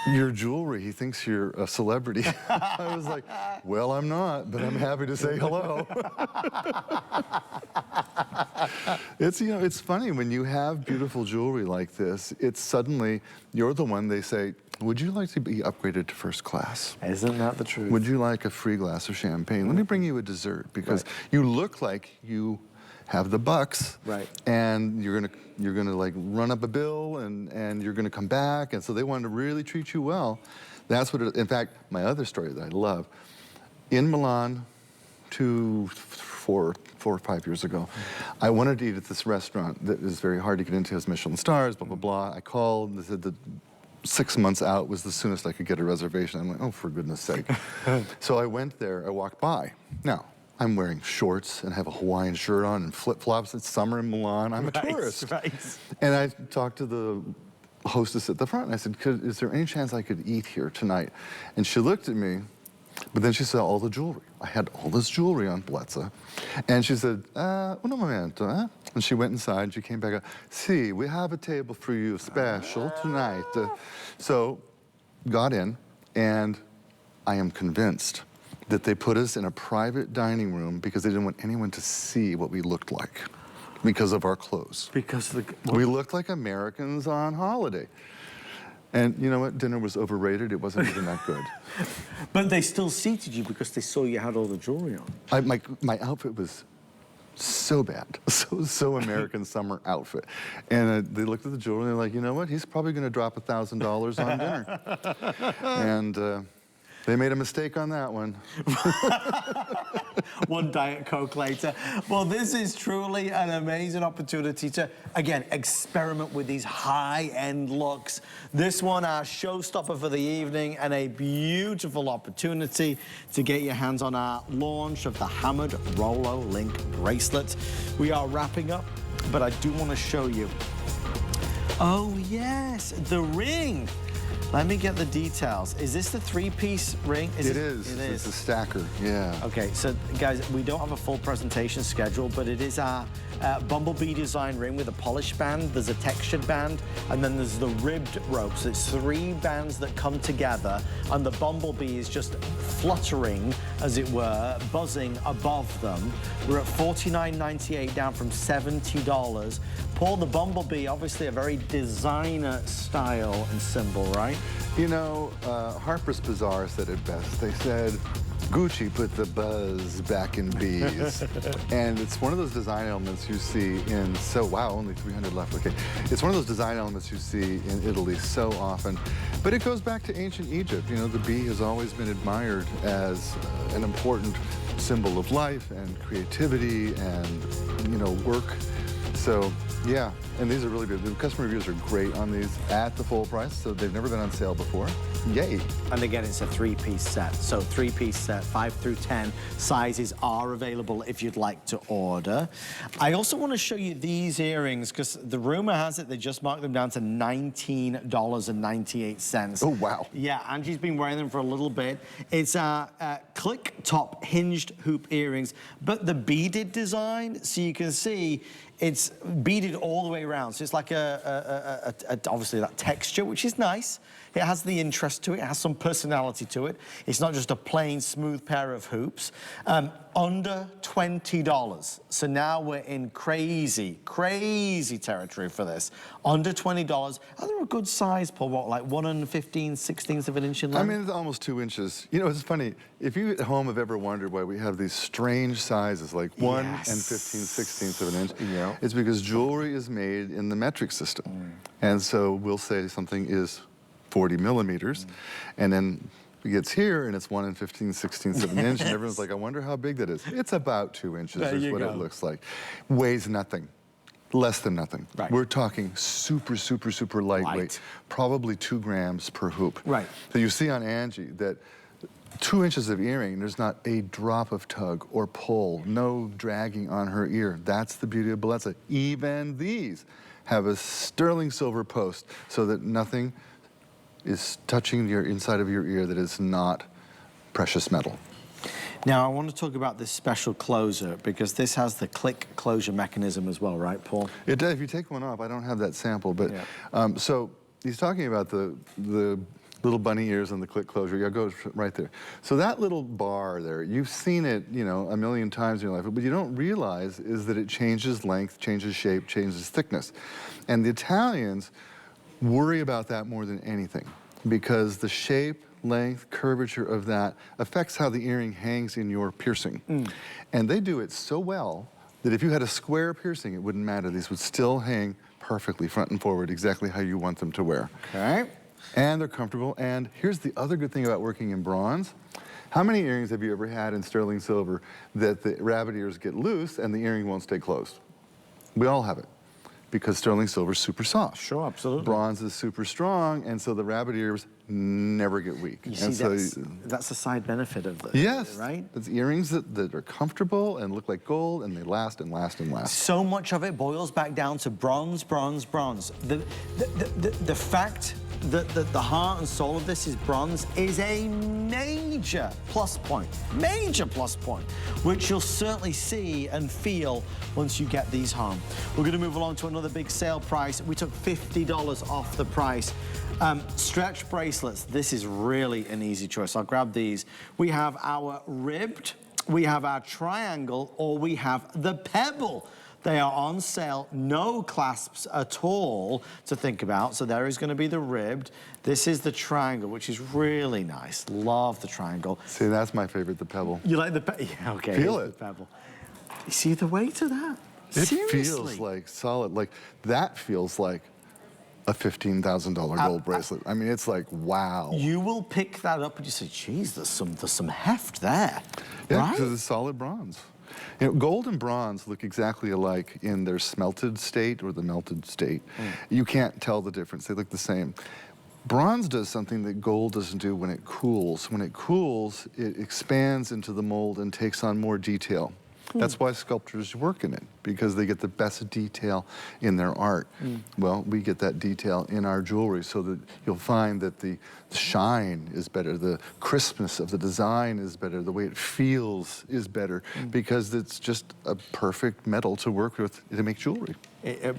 Speaker 2: your jewelry, he thinks you're a celebrity. I was like, well, I'm not, but I'm happy to say hello. It's, you know, it's funny when you have beautiful jewelry like this, it's suddenly, you're the one they say, would you like to be upgraded to first class?
Speaker 1: Isn't that the truth?
Speaker 2: Would you like a free glass of champagne? Let me bring you a dessert, because you look like you have the bucks, and you're gonna like run up a bill, and you're gonna come back, and so they wanted to really treat you well. That's what it, in fact, my other story that I love, in Milan, 4 or 5 years ago, I wanted to eat at this restaurant that is very hard to get into, has Michelin stars, blah, blah, blah. I called, and they said that 6 months out was the soonest I could get a reservation. I'm like, oh, for goodness sake. So I went there, I walked by. Now, I'm wearing shorts and have a Hawaiian shirt on and flip-flops. It's summer in Milan. I'm a tourist. And I talked to the hostess at the front, and I said, is there any chance I could eat here tonight? And she looked at me, but then she saw all the jewelry. I had all this jewelry on Bellezza. And she said, un momento, eh? And she went inside, and she came back up, see, we have a table for you special tonight. So, got in, and I am convinced that they put us in a private dining room because they didn't want anyone to see what we looked like because of our clothes.
Speaker 1: Because
Speaker 2: we looked like Americans on holiday. And you know what? Dinner was overrated. It wasn't even that good.
Speaker 1: But they still seated you because they saw you had all the jewelry on.
Speaker 2: My outfit was so bad, so American summer outfit. And they looked at the jewelry and they're like, you know what? He's probably going to drop $1,000 on dinner. And they made a mistake on that one.
Speaker 1: One Diet Coke later. Well, this is truly an amazing opportunity to, again, experiment with these high-end looks. This one, our showstopper for the evening, and a beautiful opportunity to get your hands on our launch of the Hammered Rolo Link bracelet. We are wrapping up, but I do want to show you. Oh, yes, the ring. Let me get the details. Is this the 3-piece ring?
Speaker 2: It is. It's a stacker, yeah.
Speaker 1: Okay, so guys, we don't have a full presentation schedule, but it is our bumblebee design ring with a polished band. There's a textured band, and then there's the ribbed rope. So it's 3 bands that come together, and the bumblebee is just fluttering, as it were, buzzing above them. We're at $49.98, down from $70. Paul, the bumblebee, obviously a very designer style and symbol, right?
Speaker 2: You know, Harper's Bazaar said it best. They said, Gucci put the buzz back in bees. And it's one of those design elements you see in, wow, only 300 left, okay. It's one of those design elements you see in Italy so often. But it goes back to ancient Egypt. You know, the bee has always been admired as an important symbol of life and creativity and, you know, work. So, yeah, and these are really good. The customer reviews are great on these at the full price, so they've never been on sale before. Yay.
Speaker 1: And again, it's a 3-piece set. So 3-piece set, 5 through 10 sizes are available if you'd like to order. I also want to show you these earrings because the rumor has it they just marked them down to $19.98.
Speaker 2: Oh, wow.
Speaker 1: Yeah, Angie's been wearing them for a little bit. It's click top hinged hoop earrings, but the beaded design, so you can see it's beaded all the way around. So it's like obviously that texture, which is nice. It has the interest to it. It has some personality to it. It's not just a plain, smooth pair of hoops. Under $20. So now we're in crazy, crazy territory for this. Under $20. And they're a good size, Paul, what, like 1 15/16 of an inch in length?
Speaker 2: I mean, it's almost 2 inches. You know, it's funny. If you at home have ever wondered why we have these strange sizes, like 1 15/16 of an inch,
Speaker 1: Yeah.
Speaker 2: it's because jewelry is made in the metric system. And so we'll say something is 40 millimeters, and then it gets here and it's 1 15/16 of an inch, and everyone's like, I wonder how big that is. It's about 2 inches is what it looks like. Weighs nothing. Less than nothing.
Speaker 1: Right.
Speaker 2: We're talking super, super, super lightweight. Probably 2 grams per hoop.
Speaker 1: Right.
Speaker 2: So you see on Angie that 2 inches of earring, there's not a drop of tug or pull, no dragging on her ear. That's the beauty of Bellezza. Even these have a sterling silver post so that nothing is touching your inside of your ear that is not precious metal.
Speaker 1: Now, I want to talk about this special closer because this has the click closure mechanism as well, right, Paul?
Speaker 2: It does. If you take one off, I don't have that sample, but so he's talking about the little bunny ears and the click closure. Yeah, it goes right there. So that little bar there, you've seen it, you know, a million times in your life, but what you don't realize is that it changes length, changes shape, changes thickness. And the Italians worry about that more than anything because the shape, length, curvature of that affects how the earring hangs in your piercing. And they do it so well that if you had a square piercing, it wouldn't matter. These would still hang perfectly front and forward, exactly how you want them to wear.
Speaker 1: Okay.
Speaker 2: And they're comfortable. And here's the other good thing about working in bronze. How many earrings have you ever had in sterling silver that the rabbit ears get loose and the earring won't stay closed? We all have it. Because sterling silver is super soft.
Speaker 1: Sure, absolutely.
Speaker 2: Bronze is super strong, and so the rabbit ears never get weak.
Speaker 1: You
Speaker 2: and
Speaker 1: see,
Speaker 2: so
Speaker 1: that's the side benefit of this,
Speaker 2: yes,
Speaker 1: right?
Speaker 2: It's earrings that are comfortable and look like gold, and they last and last and last.
Speaker 1: So much of it boils back down to bronze, bronze, bronze. The fact that the heart and soul of this is bronze is a major plus point, which you'll certainly see and feel once you get these home. We're going to move along to another big sale price. We took $50 off the price. Stretch bracelets, this is really an easy choice. I'll grab these. We have our ribbed, we have our triangle, or we have the pebble. They are on sale, no clasps at all to think about. So there is going to be the ribbed. This is the triangle, which is really nice. Love the triangle.
Speaker 2: See, that's my favorite, the pebble.
Speaker 1: You like the pebble? Yeah, okay.
Speaker 2: Feel it.
Speaker 1: The pebble. You see the weight of that?
Speaker 2: It
Speaker 1: Seriously?
Speaker 2: feels like solid. Like, that feels like a $15,000 gold bracelet. I mean, it's like, wow.
Speaker 1: You will pick that up and you say, geez, there's some heft there.
Speaker 2: Yeah,
Speaker 1: right?
Speaker 2: because it's solid bronze. You know, gold and bronze look exactly alike in their smelted state or the melted state. You can't tell the difference. They look the same. Bronze does something that gold doesn't do when it cools. When it cools, it expands into the mold and takes on more detail. That's why sculptors work in it, because they get the best detail in their art. Well, we get that detail in our jewelry, so that you'll find that the shine is better, the crispness of the design is better, the way it feels is better, because it's just a perfect metal to work with to make jewelry.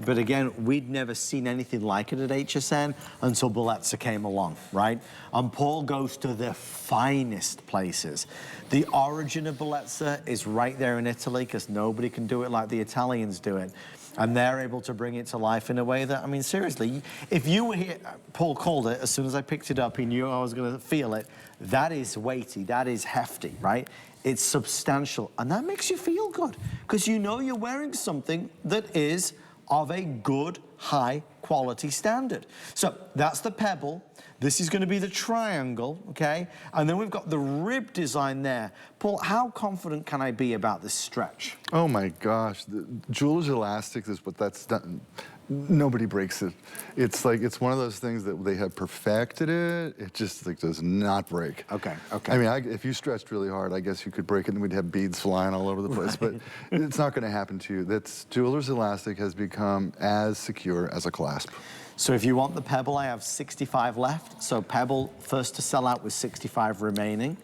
Speaker 1: But again, we'd never seen anything like it at HSN until Bellezza came along, right? And Paul goes to the finest places. The origin of Bellezza is right there in Italy, because nobody can do it like the Italians do it. And they're able to bring it to life in a way that, I mean, seriously, if you were here, Paul called it, as soon as I picked it up, he knew I was going to feel it. That is weighty, that is hefty, right? It's substantial, and that makes you feel good, because you know you're wearing something that is of a good, high quality standard. So that's the pebble. This is going to be the triangle, okay? And then we've got the rib design there. Paul, how confident can I be about this stretch?
Speaker 2: Oh my gosh, the jeweler's elastic is what that's done. Nobody breaks it. It's like, it's one of those things that they have perfected it. It just like does not break.
Speaker 1: Okay, okay.
Speaker 2: I mean, if you stretched really hard, I guess you could break it and we'd have beads flying all over the place, but it's not gonna happen to you. That's, jeweler's elastic has become as secure as a clasp.
Speaker 1: So if you want the pebble, I have 65 left. So pebble first to sell out with 65 remaining.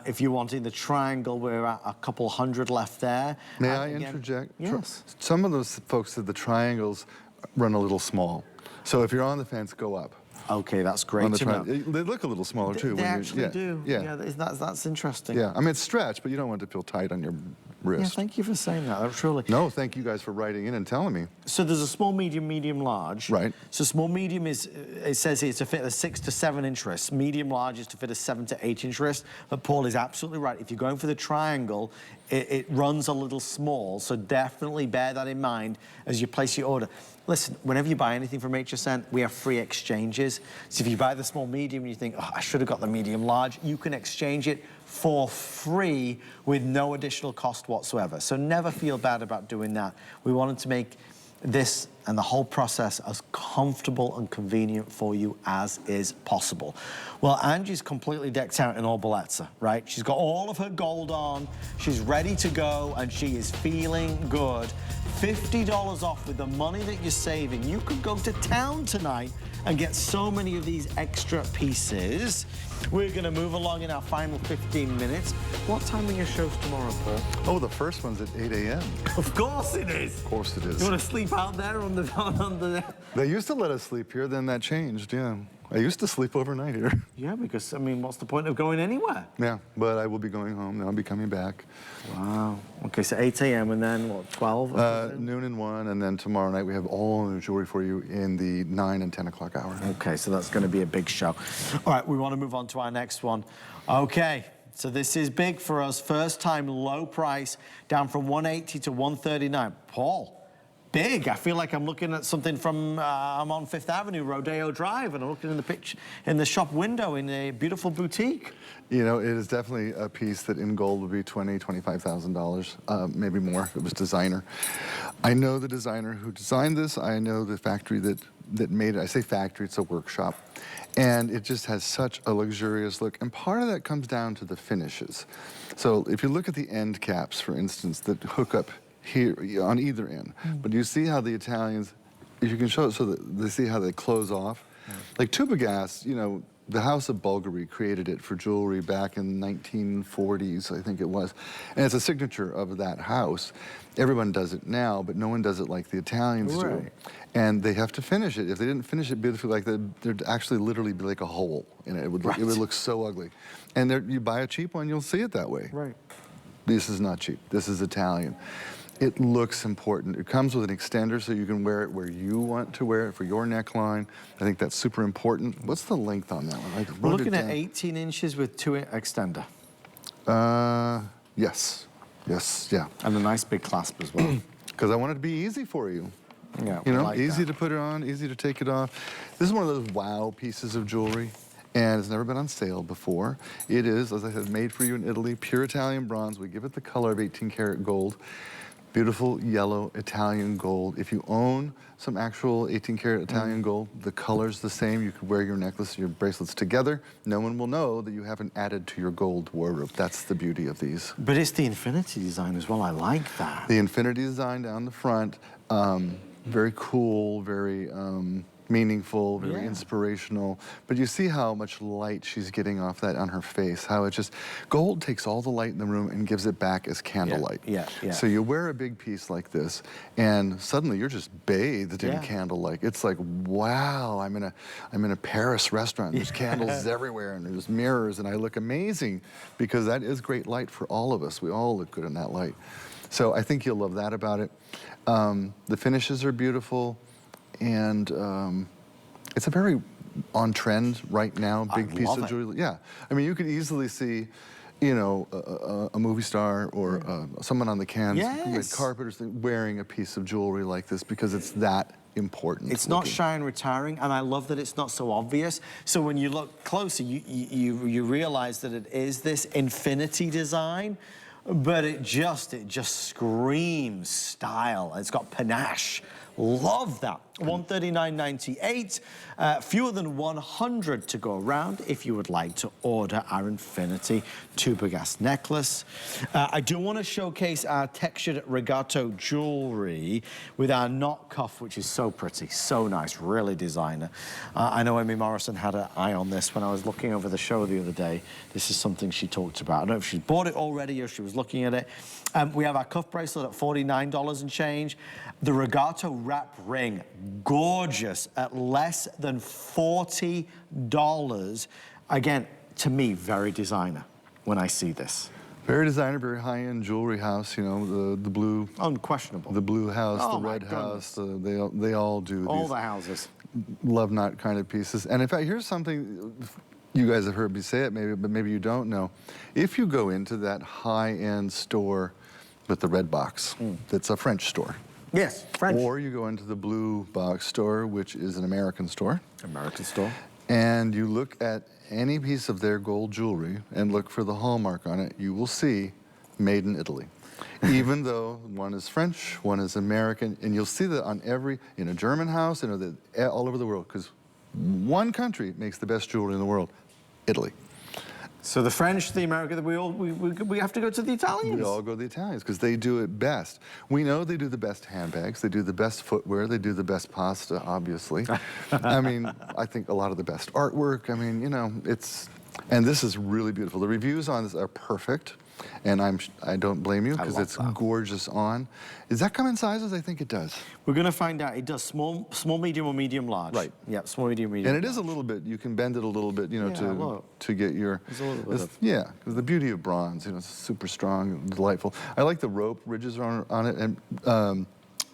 Speaker 1: If you wanted the triangle, we're at a couple hundred left there.
Speaker 2: May I interject?
Speaker 1: Yes.
Speaker 2: Some of those folks said the triangles run a little small. So if you're on the fence, go up.
Speaker 1: Okay, that's great to know.
Speaker 2: They look a little smaller too.
Speaker 1: They actually do.
Speaker 2: Yeah.
Speaker 1: That's interesting.
Speaker 2: Yeah, I mean, it's stretched, but you don't want it to feel tight on your wrist.
Speaker 1: Yeah, thank you for saying that. Truly.
Speaker 2: No, thank you guys for writing in and telling me.
Speaker 1: So there's a small, medium, medium, large.
Speaker 2: Right.
Speaker 1: So small, medium is, it says here, to fit a 6 to 7 inch wrist. Medium, large is to fit a 7 to 8 inch wrist. But Paul is absolutely right. If you're going for the triangle, it runs a little small. So definitely bear that in mind as you place your order. Listen, whenever you buy anything from HSN, we have free exchanges. So if you buy the small medium and you think, oh, I should have got the medium large, you can exchange it for free with no additional cost whatsoever. So never feel bad about doing that. We wanted to make this and the whole process as comfortable and convenient for you as is possible. Well, Angie's completely decked out in all Bellezza, right? She's got all of her gold on, she's ready to go, and she is feeling good. $50 off with the money that you're saving. You could go to town tonight and get so many of these extra pieces. We're gonna move along in our final 15 minutes. What time are your shows tomorrow, Paul?
Speaker 2: Oh, the first one's at 8 a.m.
Speaker 1: Of course it is.
Speaker 2: Of course it is.
Speaker 1: You wanna sleep out there on the...
Speaker 2: They used to let us sleep here, then that changed, yeah. I used to sleep overnight here.
Speaker 1: Yeah, because, I mean, what's the point of going anywhere?
Speaker 2: Yeah, but I will be going home, then I'll be coming back.
Speaker 1: Wow. Okay, so 8 a.m. and then, what, 12?
Speaker 2: Noon and 1, and then tomorrow night we have all new jewelry for you in the 9 and 10 o'clock hour.
Speaker 1: Okay, so that's gonna be a big show. All right, we wanna move on to our next one. Okay, so this is big for us. First time low price, down from 180 to 139. Paul. Big. I feel like I'm looking at something from, I'm on Fifth Avenue, Rodeo Drive, and I'm looking in the picture, in the shop window in a beautiful boutique.
Speaker 2: You know, it is definitely a piece that in gold would be $20,000, $25,000, maybe more if it was designer. I know the designer who designed this. I know the factory that made it. I say factory, it's a workshop. And it just has such a luxurious look. And part of that comes down to the finishes. So if you look at the end caps, for instance, that hook up here on either end. But you see how the Italians, if you can show it so that they see how they close off. Like Tubigas, you know, the House of Bulgari created it for jewelry back in the 1940s, I think it was. And it's a signature of that house. Everyone does it now, but no one does it like the Italians do. And they have to finish it. If they didn't finish it beautifully like that, there'd actually literally be like a hole in it. It would look so ugly. And you buy a cheap one, you'll see it that way.
Speaker 1: Right.
Speaker 2: This is not cheap. This is Italian. It looks important. It comes with an extender so you can wear it where you want to wear it for your neckline. I think that's super important. What's the length on that one?
Speaker 1: We're looking at 18 inches with 2 extender.
Speaker 2: Yes. Yes, yeah.
Speaker 1: And a nice big clasp as well.
Speaker 2: Because I want it to be easy for you.
Speaker 1: Yeah,
Speaker 2: you know,
Speaker 1: like
Speaker 2: easy to put it on, easy to take it off. This is one of those wow pieces of jewelry. And it's never been on sale before. It is, as I said, made for you in Italy, pure Italian bronze. We give it the color of 18 karat gold. Beautiful yellow Italian gold. If you own some actual 18 karat Italian gold, the color's the same. You could wear your necklace and your bracelets together. No one will know that you haven't added to your gold wardrobe. That's the beauty of these.
Speaker 1: But it's the infinity design as well. I like that.
Speaker 2: The infinity design down the front, very cool, very meaningful, very inspirational. But you see how much light she's getting off that on her face, how it just, gold takes all the light in the room and gives it back as candlelight.
Speaker 1: Yeah.
Speaker 2: So you wear a big piece like this and suddenly you're just bathed in candlelight. It's like, wow, I'm in a Paris restaurant. There's candles everywhere and there's mirrors and I look amazing because that is great light for all of us. We all look good in that light. So I think you'll love that about it. The finishes are beautiful. And it's a very on trend right now, big piece of jewelry. Yeah, I mean, you could easily see, you know, a movie star or someone on the Cannes red carpet or something wearing a piece of jewelry like this because it's that important.
Speaker 1: It's not shy and retiring, and I love that it's not so obvious. So when you look closer, you realize that it is this infinity design, but it just screams style. It's got panache. Love that. $139.98. Fewer than 100 to go around if you would like to order our Infinity Tubagass necklace. I do want to showcase our textured regato jewelry with our knot cuff, which is so pretty, so nice, really designer. I know Amy Morrison had an eye on this when I was looking over the show the other day. This is something she talked about. I don't know if she bought it already or she was looking at it. We have our cuff bracelet at $49 and change. The regato wrap ring, gorgeous, at less than $40. Again, to me, very designer when I see this.
Speaker 2: Very designer, very high-end jewelry house, you know, the blue...
Speaker 1: Unquestionable.
Speaker 2: The blue house,
Speaker 1: Oh,
Speaker 2: the red house, they all do
Speaker 1: all
Speaker 2: these
Speaker 1: the houses.
Speaker 2: love knot kind of pieces. And in fact, here's something, you guys have heard me say it maybe, but maybe you don't know. If you go into that high-end store with the red box, that's a French store.
Speaker 1: Yes, French.
Speaker 2: Or you go into the blue box store, which is an American store.
Speaker 1: American store.
Speaker 2: And you look at any piece of their gold jewelry and look for the hallmark on it, you will see made in Italy. Even though one is French, one is American, and you'll see that on in a German house, all over the world, because one country makes the best jewelry in the world, Italy.
Speaker 1: So the French, the American, we have to go to the Italians.
Speaker 2: We all go to the Italians because they do it best. We know they do the best handbags, they do the best footwear, they do the best pasta, obviously. I mean, I think a lot of the best artwork. I mean, you know, and this is really beautiful. The reviews on this are perfect, and I don't blame you because it's gorgeous on. Does that come in sizes? I think it does.
Speaker 1: We're going to find out. It does small, medium, or medium, large.
Speaker 2: Right.
Speaker 1: Yeah, small, medium, medium.
Speaker 2: And it is a little bit, you can bend it a little bit, you know, to get your...
Speaker 1: There's a little bit of...
Speaker 2: Yeah, because the beauty of bronze, you know, it's super strong and delightful. I like the rope ridges on it, and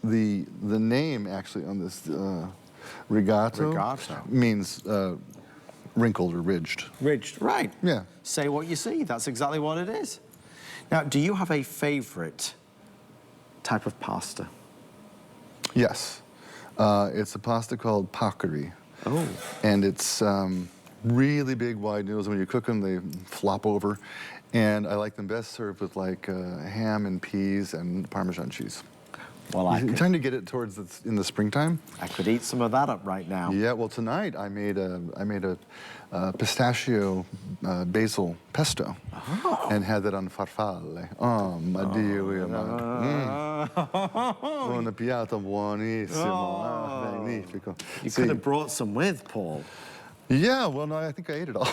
Speaker 2: the name actually on this regato means wrinkled or ridged.
Speaker 1: Ridged, right.
Speaker 2: Yeah.
Speaker 1: Say what you see. That's exactly what it is. Now, do you have a favorite type of pasta?
Speaker 2: Yes. It's a pasta called paccheri.
Speaker 1: Oh.
Speaker 2: And it's really big, wide noodles. When you cook them, they flop over. And I like them best served with like ham and peas and Parmesan cheese.
Speaker 1: Well, I'm
Speaker 2: trying to get it in the springtime.
Speaker 1: I could eat some of that up right now.
Speaker 2: Yeah, well, tonight I made a pistachio basil pesto and had that on farfalle. Oh, ma Dio, un piatto buonissimo, magnifico.
Speaker 1: You could have brought some with, Paul.
Speaker 2: Yeah, well, no, I think I ate it all.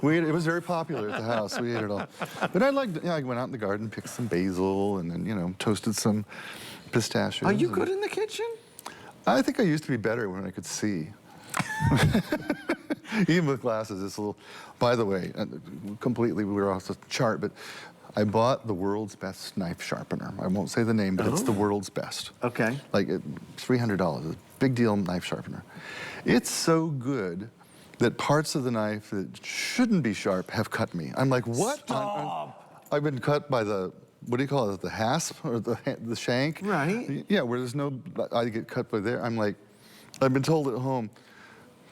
Speaker 2: It was very popular at the house. We ate it all. But I went out in the garden, picked some basil, and then, you know, toasted some pistachios.
Speaker 1: Are you good in the kitchen?
Speaker 2: I think I used to be better when I could see. Even with glasses, it's a little... By the way, completely, we were off the chart, but I bought the world's best knife sharpener. I won't say the name, but it's the world's best. Okay. Like $300, a big deal knife sharpener. It's so good that parts of the knife that shouldn't be sharp have cut me. I'm like, what?
Speaker 1: Stop.
Speaker 2: I've been cut by the, what do you call it, the hasp or the shank? Right. Yeah, where there's no, I get cut by there. I'm like, I've been told at home,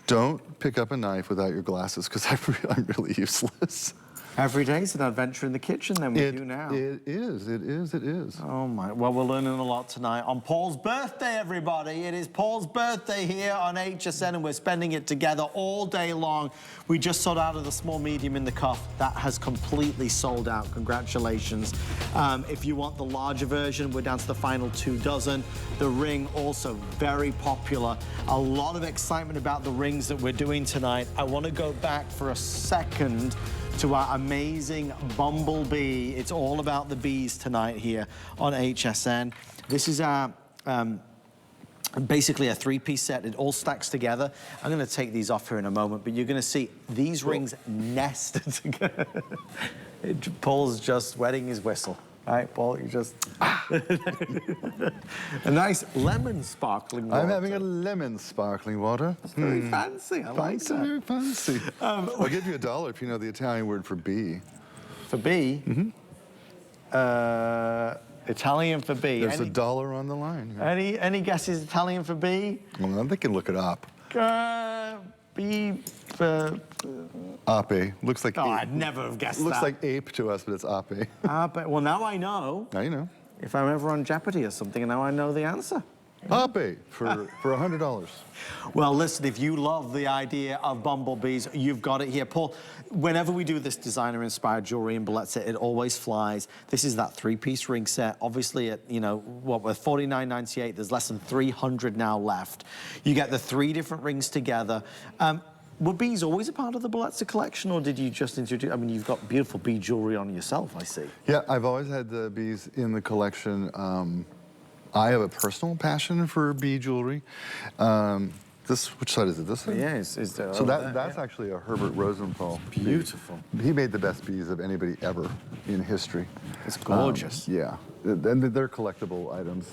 Speaker 2: don't pick up a knife without your glasses because I'm really useless.
Speaker 1: Every day is an adventure in the kitchen then with you now.
Speaker 2: It is.
Speaker 1: Oh my, well, we're learning a lot tonight on Paul's birthday, everybody. It is Paul's birthday here on HSN and we're spending it together all day long. We just sold out of the small, medium in the cuff. That has completely sold out. Congratulations. If you want the larger version, we're down to the final 2 dozen. The ring also very popular. A lot of excitement about the rings that we're doing tonight. I want to go back for a second to our amazing bumblebee. It's all about the bees tonight here on HSN. This is our, basically a 3-piece set. It all stacks together. I'm gonna take these off here in a moment, but you're gonna see these rings nested together. Paul's just wetting his whistle. All right, Paul, you just... A nice lemon sparkling water.
Speaker 2: I'm having a lemon sparkling water.
Speaker 1: That's very fancy, I like that.
Speaker 2: Very fancy. I'll give you $1 if you know the Italian word for bee.
Speaker 1: For bee? Mm-hmm. Italian for B.
Speaker 2: There's $1 on the line.
Speaker 1: Any guesses Italian for B?
Speaker 2: Well, they can look it up.
Speaker 1: B.
Speaker 2: Ape. Looks like
Speaker 1: Oh,
Speaker 2: ape.
Speaker 1: I'd never have guessed
Speaker 2: Looks
Speaker 1: that.
Speaker 2: like ape to us, but it's ape.
Speaker 1: Well, now I know.
Speaker 2: Now you know.
Speaker 1: If I'm ever on Jeopardy or something, now I know the answer.
Speaker 2: Ape for $100.
Speaker 1: Well, listen, if you love the idea of bumblebees, you've got it here. Paul, whenever we do this designer-inspired jewelry in Bellezza, it always flies. This is that three-piece ring set. Obviously, at, you know, what, we're $49.98. There's less than 300 now left. You get the 3 different rings together. Were bees always a part of the Bellezza collection, or did you just introduce? I mean, you've got beautiful bee jewelry on yourself, I see.
Speaker 2: Yeah, I've always had the bees in the collection. I have a personal passion for bee jewelry. Which side is it? This side?
Speaker 1: Yeah,
Speaker 2: so that's actually a Herbert Rosenthal.
Speaker 1: Beautiful.
Speaker 2: He made the best bees of anybody ever in history.
Speaker 1: It's gorgeous.
Speaker 2: Yeah, and they're collectible items.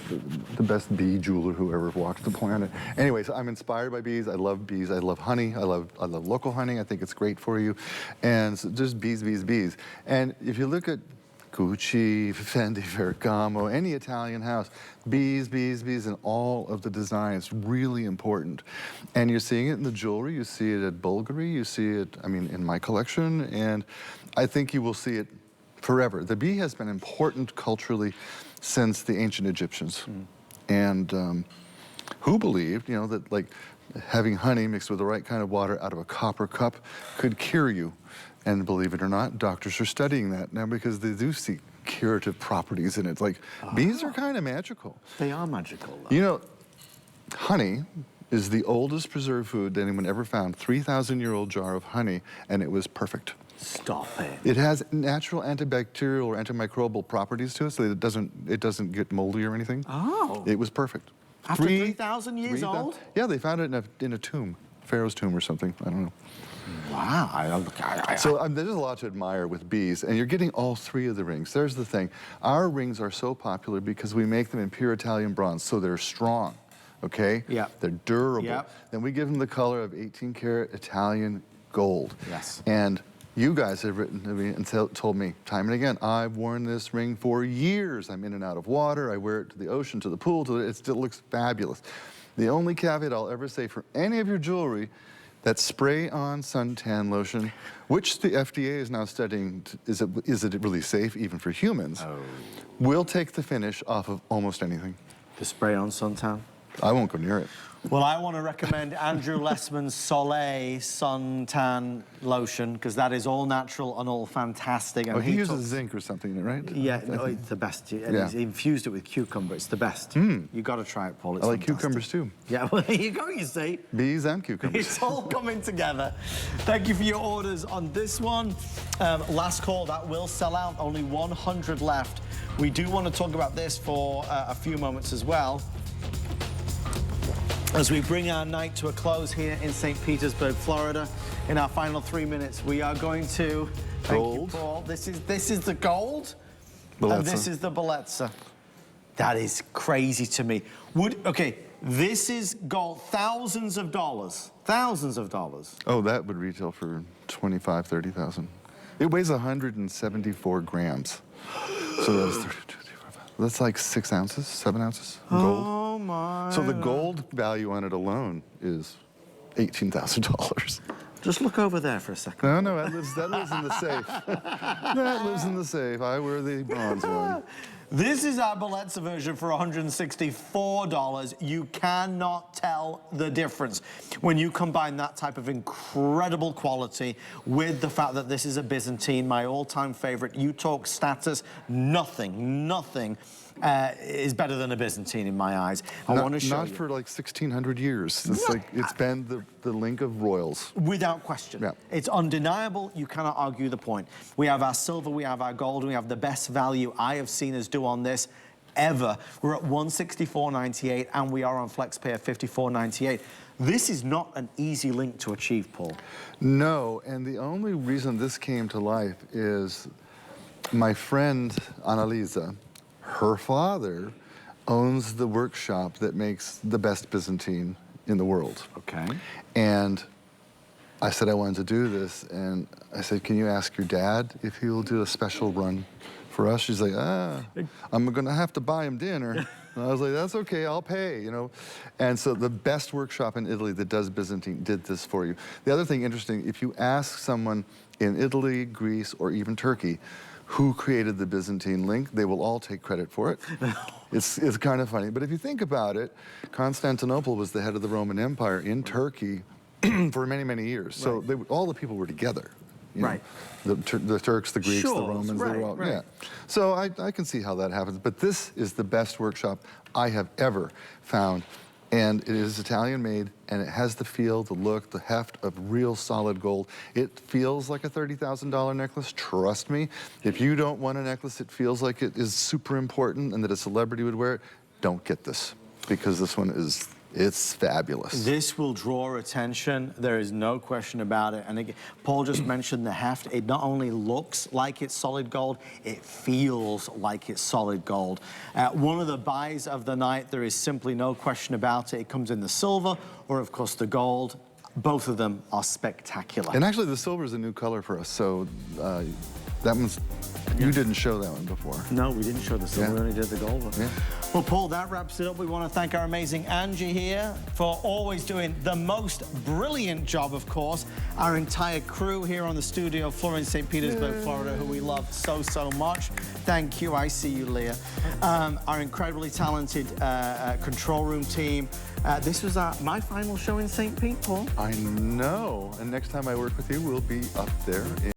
Speaker 2: The best bee jeweler who ever walked the planet. Anyways, I'm inspired by bees. I love bees. I love honey. I love local honey. I think it's great for you. And so just bees, bees, bees. And if you look at Gucci, Fendi, Ferragamo, any Italian house, bees, bees, bees, and all of the designs, really important. And you're seeing it in the jewelry, you see it at Bulgari, you see it, I mean, in my collection, and I think you will see it forever. The bee has been important culturally since the ancient Egyptians. And who believed, you know, that like having honey mixed with the right kind of water out of a copper cup could cure you. And believe it or not, doctors are studying that now because they do see curative properties in it. Like, bees are kind of magical.
Speaker 1: They are magical, though.
Speaker 2: You know, honey is the oldest preserved food that anyone ever found. 3,000-year-old jar of honey, and it was perfect.
Speaker 1: Stop it.
Speaker 2: It has natural antibacterial or antimicrobial properties to it, so that it doesn't get moldy or anything.
Speaker 1: Oh.
Speaker 2: It was perfect.
Speaker 1: After 3,000 years old?
Speaker 2: Yeah, they found it in a tomb, Pharaoh's tomb or something. I don't know.
Speaker 1: Wow.
Speaker 2: So there's a lot to admire with bees, and you're getting all 3 of the rings. There's the thing. Our rings are so popular because we make them in pure Italian bronze, so they're strong, okay?
Speaker 1: Yeah.
Speaker 2: They're durable.
Speaker 1: Yep.
Speaker 2: Then we give them the color of 18-karat Italian gold.
Speaker 1: Yes.
Speaker 2: And you guys have written to me and told me time and again, I've worn this ring for years. I'm in and out of water. I wear it to the ocean, to the pool, it still looks fabulous. The only caveat I'll ever say for any of your jewelry, that spray-on suntan lotion, which the FDA is now studying, is it really safe even for humans, will take the finish off of almost anything.
Speaker 1: The spray-on suntan?
Speaker 2: I won't go near it.
Speaker 1: Well, I want to recommend Andrew Lessman's Soleil suntan lotion, because that is all natural and all fantastic. And
Speaker 2: he uses zinc or something, right?
Speaker 1: Yeah, no, it's the best. And
Speaker 2: Yeah.
Speaker 1: he's infused it with cucumber. It's the best. You got to try it, Paul. It's
Speaker 2: I like
Speaker 1: fantastic.
Speaker 2: cucumbers too.
Speaker 1: Yeah, well, there you go, you see.
Speaker 2: Bees and cucumbers.
Speaker 1: It's all coming together. Thank you for your orders on this one. Last call, that will sell out. Only 100 left. We do want to talk about this for a few moments as well. As we bring our night to a close here in St. Petersburg, Florida, in our final 3 minutes, we are going to... Thank you, Paul. This is the gold,
Speaker 2: Bellezza.
Speaker 1: and this is the Bellezza. That is crazy to me. Okay, this is gold, thousands of dollars. Thousands of dollars.
Speaker 2: Oh, that would retail for $25,000, $30,000. It weighs 174 grams. So that's 32, 3, 4, 5. That's like 6 ounces, 7 ounces gold.
Speaker 1: Oh my.
Speaker 2: So the gold value on it alone is $18,000.
Speaker 1: Just look over there for a second.
Speaker 2: No, that lives in the safe. That lives in the safe. I wear the bronze one.
Speaker 1: This is our Bellezza version for $164. You cannot tell the difference when you combine that type of incredible quality with the fact that this is a Byzantine, my all-time favorite. You talk status, nothing is better than a Byzantine in my eyes. I want to show you.
Speaker 2: Not for like 1,600 years. It's like it's been the link of royals.
Speaker 1: Without question. Yeah. It's undeniable. You cannot argue the point. We have our silver, we have our gold, and we have the best value I have seen us do on this ever. We're at $164.98, and we are on FlexPay at $54.98. This is not an easy link to achieve, Paul.
Speaker 2: No, and the only reason this came to life is my friend Annalisa, her father owns the workshop that makes the best Byzantine in the world.
Speaker 1: Okay.
Speaker 2: And I said I wanted to do this, and I said, can you ask your dad if he will do a special run For us, she's like, I'm gonna have to buy him dinner. And I was like, that's okay, I'll pay, you know. And so the best workshop in Italy that does Byzantine did this for you. The other thing interesting, if you ask someone in Italy, Greece, or even Turkey, who created the Byzantine link, they will all take credit for it. It's kind of funny. But if you think about it, Constantinople was the head of the Roman Empire in Turkey for many, many years. So all the people were together. You know, the Turks, the Greeks, the Romans, they were all, yeah. So I can see how that happens. But this is the best workshop I have ever found. And it is Italian made, and it has the feel, the look, the heft of real solid gold. It feels like a $30,000 necklace, trust me. If you don't want a necklace that feels like it is super important and that a celebrity would wear it, don't get this, because this one is, it's fabulous.
Speaker 1: This will draw attention. There is no question about it. And again, Paul just mentioned the heft. It not only looks like it's solid gold, it feels like it's solid gold. One of the buys of the night, there is simply no question about it. It comes in the silver or, of course, the gold. Both of them are spectacular.
Speaker 2: And actually, the silver is a new color for us. So that one's, you didn't show that one before.
Speaker 1: No, we didn't show the silver. We only did the gold one.
Speaker 2: Yeah.
Speaker 1: Well, Paul, that wraps it up. We want to thank our amazing Angie here for always doing the most brilliant job, of course. Our entire crew here on the studio floor in St. Petersburg, Florida, who we love so, so much. Thank you. I see you, Leah. Our incredibly talented control room team. This was my final show in St. Pete, Paul.
Speaker 2: I know. And next time I work with you, we'll be up there in